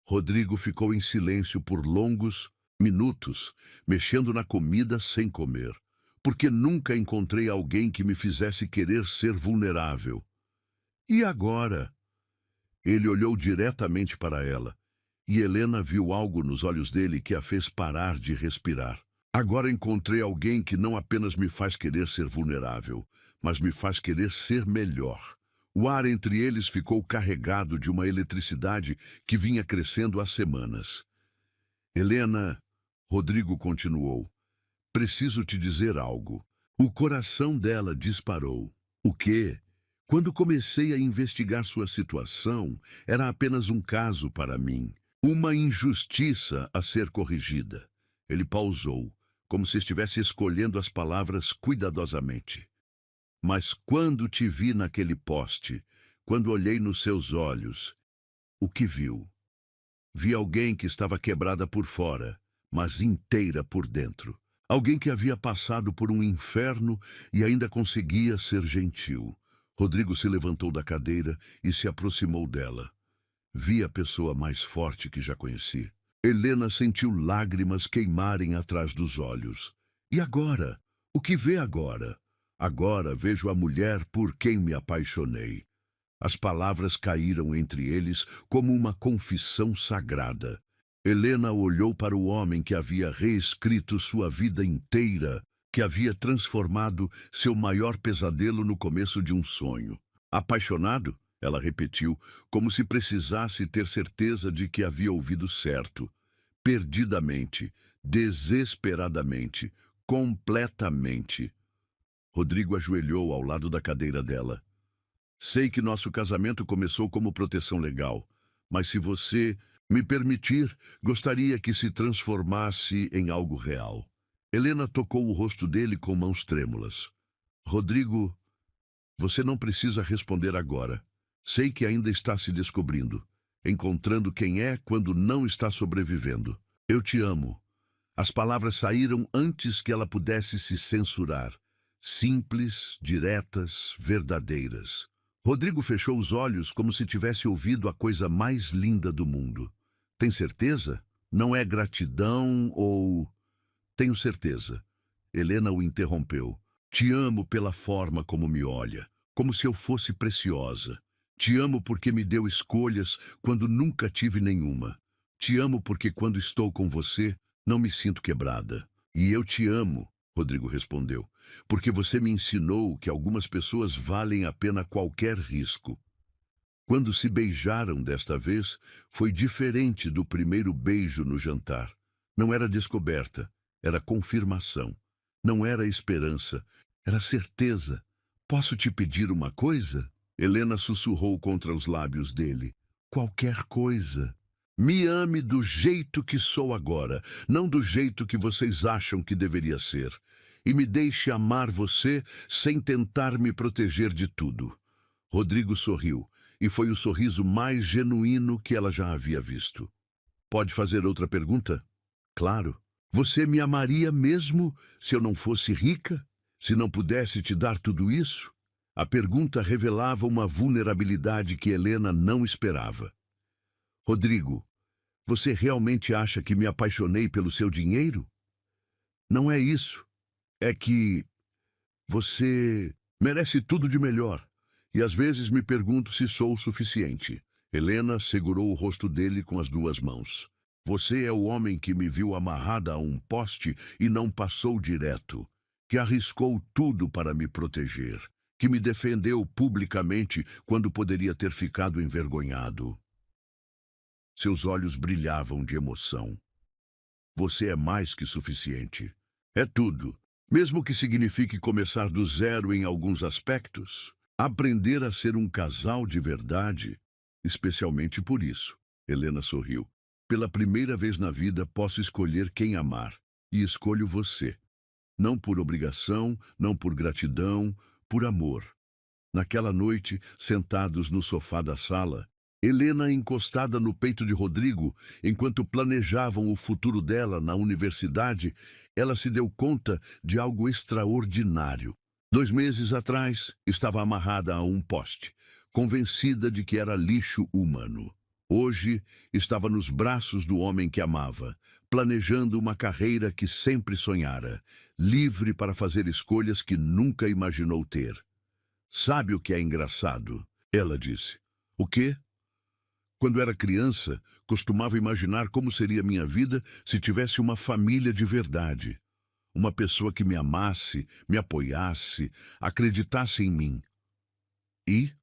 Rodrigo ficou em silêncio por longos minutos, mexendo na comida sem comer. Porque nunca encontrei alguém que me fizesse querer ser vulnerável. E agora? Ele olhou diretamente para ela, e Helena viu algo nos olhos dele que a fez parar de respirar. Agora encontrei alguém que não apenas me faz querer ser vulnerável, mas me faz querer ser melhor. O ar entre eles ficou carregado de uma eletricidade que vinha crescendo há semanas. Helena, Rodrigo continuou, preciso te dizer algo. O coração dela disparou. O quê? Quando comecei a investigar sua situação, era apenas um caso para mim. Uma injustiça a ser corrigida. Ele pausou, como se estivesse escolhendo as palavras cuidadosamente. Mas quando te vi naquele poste, quando olhei nos seus olhos, o que viu? Vi alguém que estava quebrada por fora, mas inteira por dentro. Alguém que havia passado por um inferno e ainda conseguia ser gentil. Rodrigo se levantou da cadeira e se aproximou dela. Vi a pessoa mais forte que já conheci. Helena sentiu lágrimas queimarem atrás dos olhos. E agora? O que vê agora? Agora vejo a mulher por quem me apaixonei. As palavras caíram entre eles como uma confissão sagrada. Helena olhou para o homem que havia reescrito sua vida inteira, que havia transformado seu maior pesadelo no começo de um sonho. Apaixonado? Ela repetiu, como se precisasse ter certeza de que havia ouvido certo. Perdidamente, desesperadamente, completamente. Rodrigo ajoelhou ao lado da cadeira dela. Sei que nosso casamento começou como proteção legal, mas se você me permitir, gostaria que se transformasse em algo real. Helena tocou o rosto dele com mãos trêmulas. Rodrigo, você não precisa responder agora. Sei que ainda está se descobrindo, encontrando quem é quando não está sobrevivendo. Eu te amo. As palavras saíram antes que ela pudesse se censurar. Simples, diretas, verdadeiras. Rodrigo fechou os olhos como se tivesse ouvido a coisa mais linda do mundo. Tem certeza? Não é gratidão ou... Tenho certeza. Helena o interrompeu. Te amo pela forma como me olha, como se eu fosse preciosa. Te amo porque me deu escolhas quando nunca tive nenhuma. Te amo porque quando estou com você, não me sinto quebrada. E eu te amo, Rodrigo respondeu, porque você me ensinou que algumas pessoas valem a pena qualquer risco. Quando se beijaram desta vez, foi diferente do primeiro beijo no jantar. Não era descoberta, era confirmação. Não era esperança, era certeza. Posso te pedir uma coisa? Helena sussurrou contra os lábios dele. Qualquer coisa. Me ame do jeito que sou agora, não do jeito que vocês acham que deveria ser. E me deixe amar você sem tentar me proteger de tudo. Rodrigo sorriu, e foi o sorriso mais genuíno que ela já havia visto. Pode fazer outra pergunta? Claro. Você me amaria mesmo se eu não fosse rica? Se não pudesse te dar tudo isso? A pergunta revelava uma vulnerabilidade que Helena não esperava. Rodrigo, você realmente acha que me apaixonei pelo seu dinheiro? Não é isso. É que você merece tudo de melhor. E às vezes me pergunto se sou o suficiente. Helena segurou o rosto dele com as duas mãos. Você é o homem que me viu amarrada a um poste e não passou direto, que arriscou tudo para me proteger, que me defendeu publicamente quando poderia ter ficado envergonhado. Seus olhos brilhavam de emoção. Você é mais que suficiente. É tudo, mesmo que signifique começar do zero em alguns aspectos. Aprender a ser um casal de verdade, especialmente por isso. Helena sorriu. Pela primeira vez na vida posso escolher quem amar, e escolho você. Não por obrigação, não por gratidão, por amor. Naquela noite, sentados no sofá da sala, Helena encostada no peito de Rodrigo, enquanto planejavam o futuro dela na universidade, ela se deu conta de algo extraordinário. 2 meses atrás, estava amarrada a um poste, convencida de que era lixo humano. Hoje, estava nos braços do homem que amava, planejando uma carreira que sempre sonhara, livre para fazer escolhas que nunca imaginou ter. Sabe o que é engraçado? Ela disse. O quê? Quando era criança, costumava imaginar como seria minha vida se tivesse uma família de verdade. Uma pessoa que me amasse, me apoiasse, acreditasse em mim. E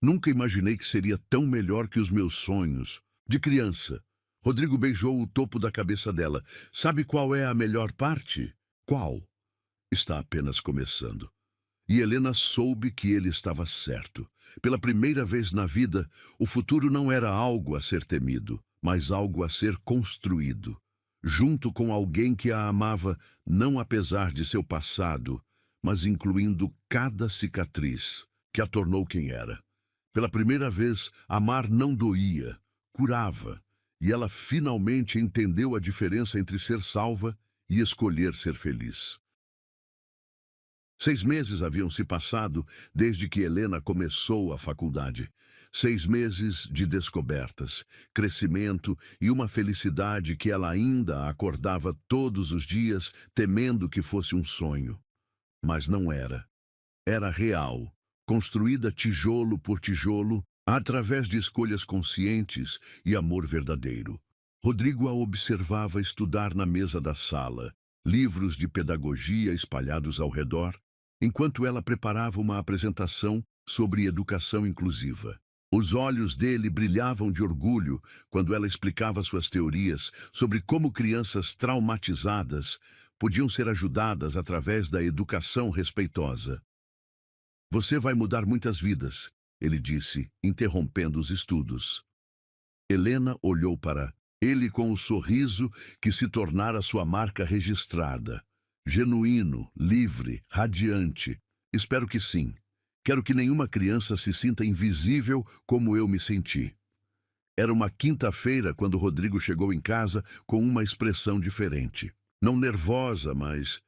Nunca imaginei que seria tão melhor que os meus sonhos. De criança. Rodrigo beijou o topo da cabeça dela. Sabe qual é a melhor parte? Qual? Está apenas começando. E Helena soube que ele estava certo. Pela primeira vez na vida, o futuro não era algo a ser temido, mas algo a ser construído. Junto com alguém que a amava, não apesar de seu passado, mas incluindo cada cicatriz que a tornou quem era. Pela primeira vez, amar não doía, curava, e ela finalmente entendeu a diferença entre ser salva e escolher ser feliz. 6 meses haviam se passado desde que Helena começou a faculdade. 6 meses de descobertas, crescimento e uma felicidade que ela ainda acordava todos os dias temendo que fosse um sonho. Mas não era. Era real, construída tijolo por tijolo, através de escolhas conscientes e amor verdadeiro. Rodrigo a observava estudar na mesa da sala, livros de pedagogia espalhados ao redor, enquanto ela preparava uma apresentação sobre educação inclusiva. Os olhos dele brilhavam de orgulho quando ela explicava suas teorias sobre como crianças traumatizadas podiam ser ajudadas através da educação respeitosa. Você vai mudar muitas vidas, ele disse, interrompendo os estudos. Helena olhou para ele com o sorriso que se tornara sua marca registrada. Genuíno, livre, radiante. Espero que sim. Quero que nenhuma criança se sinta invisível como eu me senti. Era uma quinta-feira quando Rodrigo chegou em casa com uma expressão diferente. Não nervosa, mas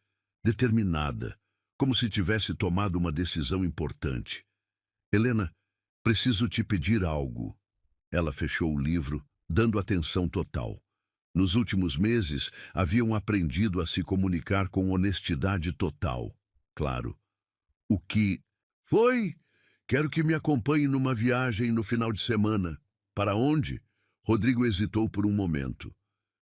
determinada, como se tivesse tomado uma decisão importante. Helena, preciso te pedir algo. Ela fechou o livro, dando atenção total. Nos últimos meses, haviam aprendido a se comunicar com honestidade total. Claro. O que foi? Quero que me acompanhe numa viagem no final de semana. Para onde? Rodrigo hesitou por um momento.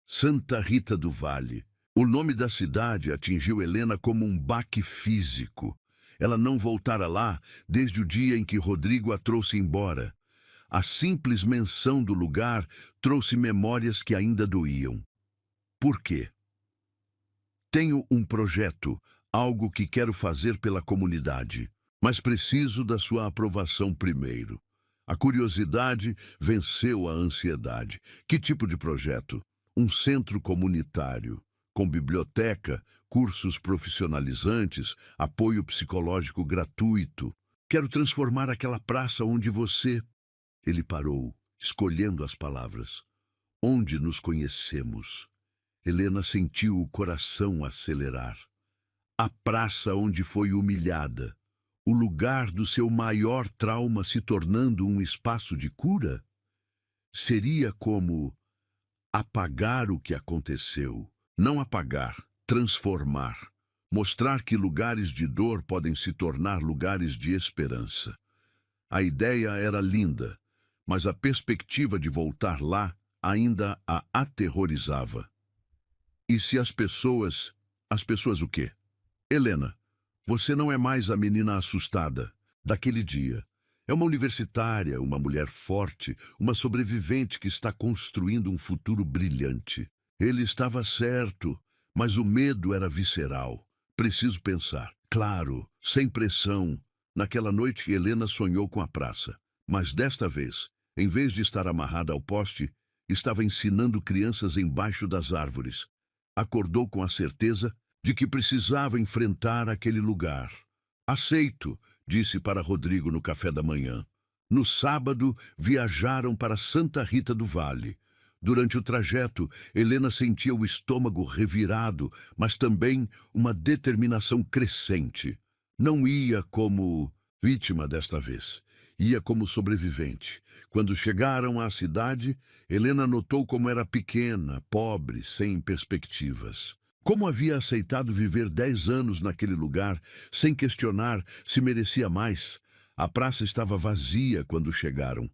Santa Rita do Vale. O nome da cidade atingiu Helena como um baque físico. Ela não voltara lá desde o dia em que Rodrigo a trouxe embora. A simples menção do lugar trouxe memórias que ainda doíam. Por quê? Tenho um projeto, algo que quero fazer pela comunidade, mas preciso da sua aprovação primeiro. A curiosidade venceu a ansiedade. Que tipo de projeto? Um centro comunitário, com biblioteca, cursos profissionalizantes, apoio psicológico gratuito. Quero transformar aquela praça onde você... Ele parou, escolhendo as palavras. Onde nos conhecemos. Helena sentiu o coração acelerar. A praça onde foi humilhada. O lugar do seu maior trauma se tornando um espaço de cura? Seria como apagar o que aconteceu. Não apagar, transformar. Mostrar que lugares de dor podem se tornar lugares de esperança. A ideia era linda, mas a perspectiva de voltar lá ainda a aterrorizava. E se as pessoas... As pessoas o quê? Helena, você não é mais a menina assustada daquele dia. É uma universitária, uma mulher forte, uma sobrevivente que está construindo um futuro brilhante. Ele estava certo, mas o medo era visceral. Preciso pensar. Claro, sem pressão. Naquela noite que Helena sonhou com a praça. Mas desta vez, em vez de estar amarrada ao poste, estava ensinando crianças embaixo das árvores. Acordou com a certeza de que precisava enfrentar aquele lugar. Aceito, disse para Rodrigo no café da manhã. No sábado, viajaram para Santa Rita do Vale. Durante o trajeto, Helena sentia o estômago revirado, mas também uma determinação crescente. Não ia como vítima desta vez. Ia como sobrevivente. Quando chegaram à cidade, Helena notou como era pequena, pobre, sem perspectivas. Como havia aceitado viver 10 anos naquele lugar, sem questionar se merecia mais. A praça estava vazia quando chegaram.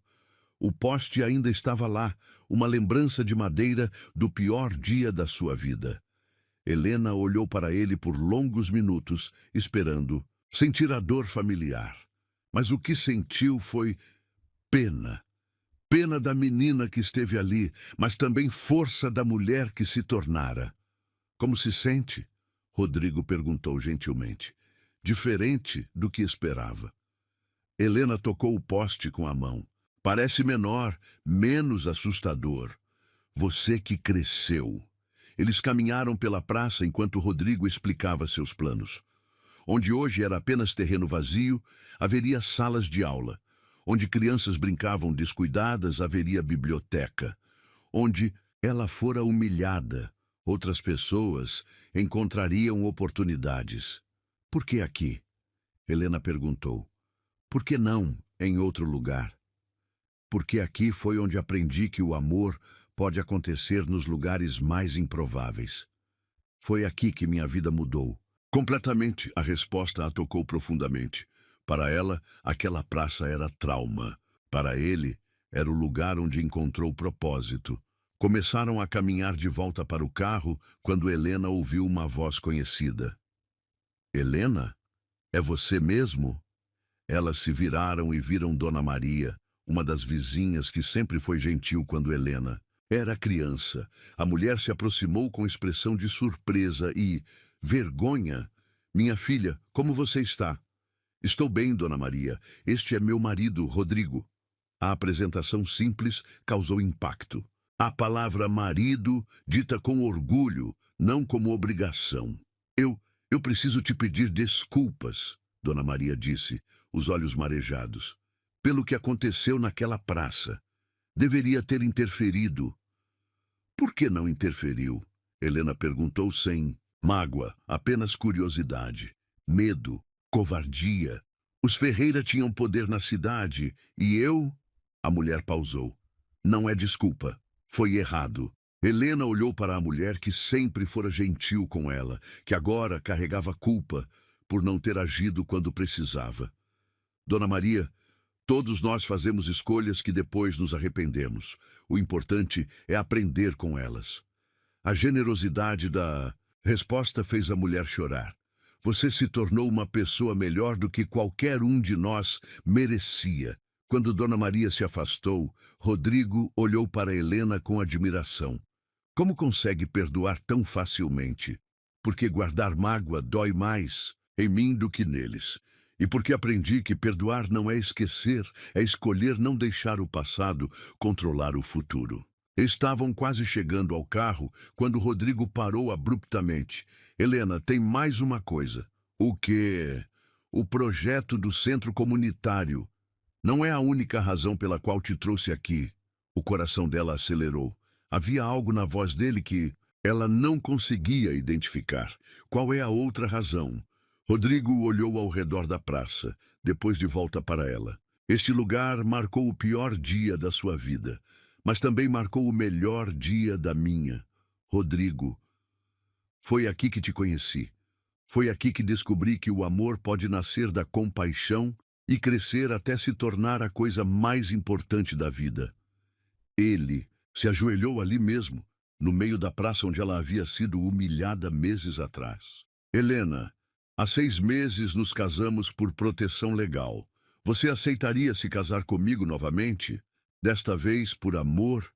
O poste ainda estava lá, uma lembrança de madeira do pior dia da sua vida. Helena olhou para ele por longos minutos, esperando sentir a dor familiar. Mas o que sentiu foi Pena. Pena da menina que esteve ali, mas também força da mulher que se tornara. Como se sente? Rodrigo perguntou gentilmente. Diferente do que esperava. Helena tocou o poste com a mão. Parece menor, menos assustador. Você que cresceu. Eles caminharam pela praça enquanto Rodrigo explicava seus planos. Onde hoje era apenas terreno vazio, haveria salas de aula. Onde crianças brincavam descuidadas, haveria biblioteca. Onde ela fora humilhada, outras pessoas encontrariam oportunidades. Por que aqui? Helena perguntou. Por que não em outro lugar? Porque aqui foi onde aprendi que o amor pode acontecer nos lugares mais improváveis. Foi aqui que minha vida mudou. Completamente, a resposta a tocou profundamente. Para ela, aquela praça era trauma. Para ele, era o lugar onde encontrou propósito. Começaram a caminhar de volta para o carro quando Helena ouviu uma voz conhecida. Helena? É você mesmo? Elas se viraram e viram Dona Maria, uma das vizinhas que sempre foi gentil quando Helena era criança. A mulher se aproximou com expressão de surpresa e vergonha. Minha filha, como você está? Estou bem, Dona Maria. Este é meu marido, Rodrigo. A apresentação simples causou impacto. A palavra marido dita com orgulho, não como obrigação. Eu preciso te pedir desculpas, Dona Maria disse, os olhos marejados, pelo que aconteceu naquela praça. Deveria ter interferido. Por que não interferiu? Helena perguntou sem mágoa, apenas curiosidade, medo, covardia. Os Ferreira tinham poder na cidade e eu... A mulher pausou. Não é desculpa. Foi errado. Helena olhou para a mulher que sempre fora gentil com ela, que agora carregava culpa por não ter agido quando precisava. Dona Maria, todos nós fazemos escolhas que depois nos arrependemos. O importante é aprender com elas. A generosidade da resposta fez a mulher chorar. Você se tornou uma pessoa melhor do que qualquer um de nós merecia. Quando Dona Maria se afastou, Rodrigo olhou para Helena com admiração. Como consegue perdoar tão facilmente? Porque guardar mágoa dói mais em mim do que neles. E porque aprendi que perdoar não é esquecer, é escolher não deixar o passado controlar o futuro. Estavam quase chegando ao carro quando Rodrigo parou abruptamente. Helena, tem mais uma coisa. O quê? O projeto do centro comunitário. Não é a única razão pela qual te trouxe aqui. O coração dela acelerou. Havia algo na voz dele que ela não conseguia identificar. Qual é a outra razão? Rodrigo olhou ao redor da praça, depois de volta para ela. Este lugar marcou o pior dia da sua vida, mas também marcou o melhor dia da minha. Rodrigo, foi aqui que te conheci. Foi aqui que descobri que o amor pode nascer da compaixão e crescer até se tornar a coisa mais importante da vida. Ele se ajoelhou ali mesmo, no meio da praça onde ela havia sido humilhada meses atrás. Helena, há 6 meses nos casamos por proteção legal. Você aceitaria se casar comigo novamente? Desta vez por amor?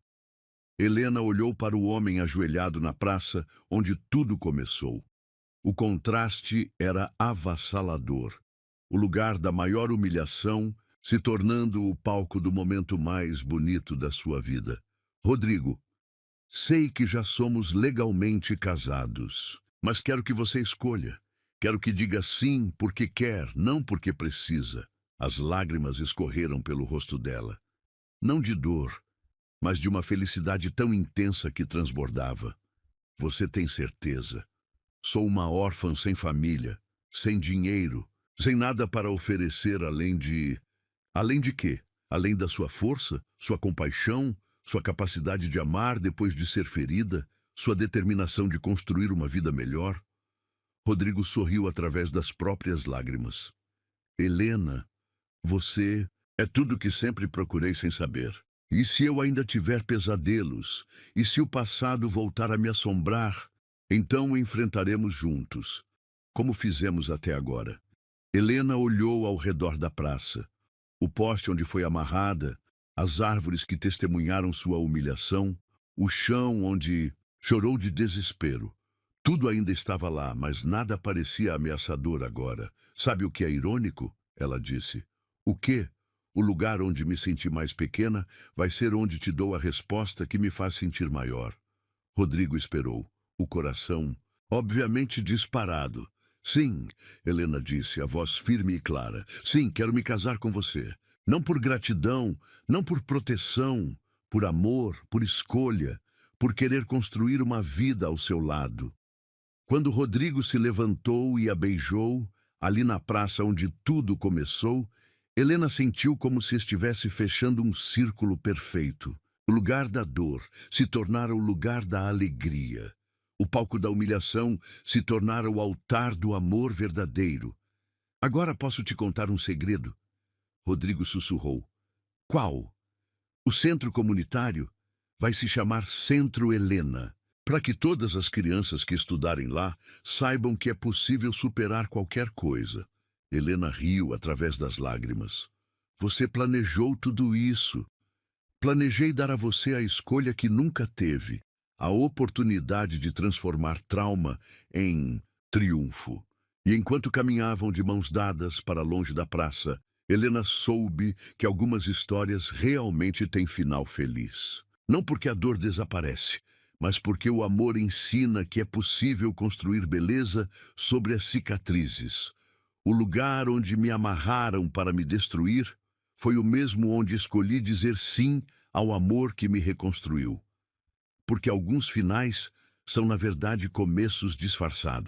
Helena olhou para o homem ajoelhado na praça, onde tudo começou. O contraste era avassalador. O lugar da maior humilhação se tornando o palco do momento mais bonito da sua vida. Rodrigo, sei que já somos legalmente casados, mas quero que você escolha. Quero que diga sim porque quer, não porque precisa. As lágrimas escorreram pelo rosto dela. Não de dor, mas de uma felicidade tão intensa que transbordava. Você tem certeza? Sou uma órfã sem família, sem dinheiro, sem nada para oferecer além de... Além de quê? Além da sua força, sua compaixão, sua capacidade de amar depois de ser ferida, sua determinação de construir uma vida melhor? Rodrigo sorriu através das próprias lágrimas. Helena, você é tudo que sempre procurei sem saber. E se eu ainda tiver pesadelos, e se o passado voltar a me assombrar, então o enfrentaremos juntos, como fizemos até agora. Helena olhou ao redor da praça. O poste onde foi amarrada as árvores que testemunharam sua humilhação, o chão onde chorou de desespero. Tudo ainda estava lá, mas nada parecia ameaçador agora. Sabe o que é irônico? Ela disse. O quê? O lugar onde me senti mais pequena vai ser onde te dou a resposta que me faz sentir maior. Rodrigo esperou, o coração, obviamente, disparado. Sim, Helena disse, a voz firme e clara. Sim, quero me casar com você. Não por gratidão, não por proteção, por amor, por escolha, por querer construir uma vida ao seu lado. Quando Rodrigo se levantou e a beijou, ali na praça onde tudo começou, Helena sentiu como se estivesse fechando um círculo perfeito. O lugar da dor se tornara o lugar da alegria. O palco da humilhação se tornara o altar do amor verdadeiro. Agora posso te contar um segredo? Rodrigo sussurrou. Qual? O centro comunitário vai se chamar Centro Helena, para que todas as crianças que estudarem lá saibam que é possível superar qualquer coisa. Helena riu através das lágrimas. Você planejou tudo isso. Planejei dar a você a escolha que nunca teve, a oportunidade de transformar trauma em triunfo. E enquanto caminhavam de mãos dadas para longe da praça, Helena soube que algumas histórias realmente têm final feliz. Não porque a dor desaparece, mas porque o amor ensina que é possível construir beleza sobre as cicatrizes. O lugar onde me amarraram para me destruir foi o mesmo onde escolhi dizer sim ao amor que me reconstruiu. Porque alguns finais são, na verdade, começos disfarçados.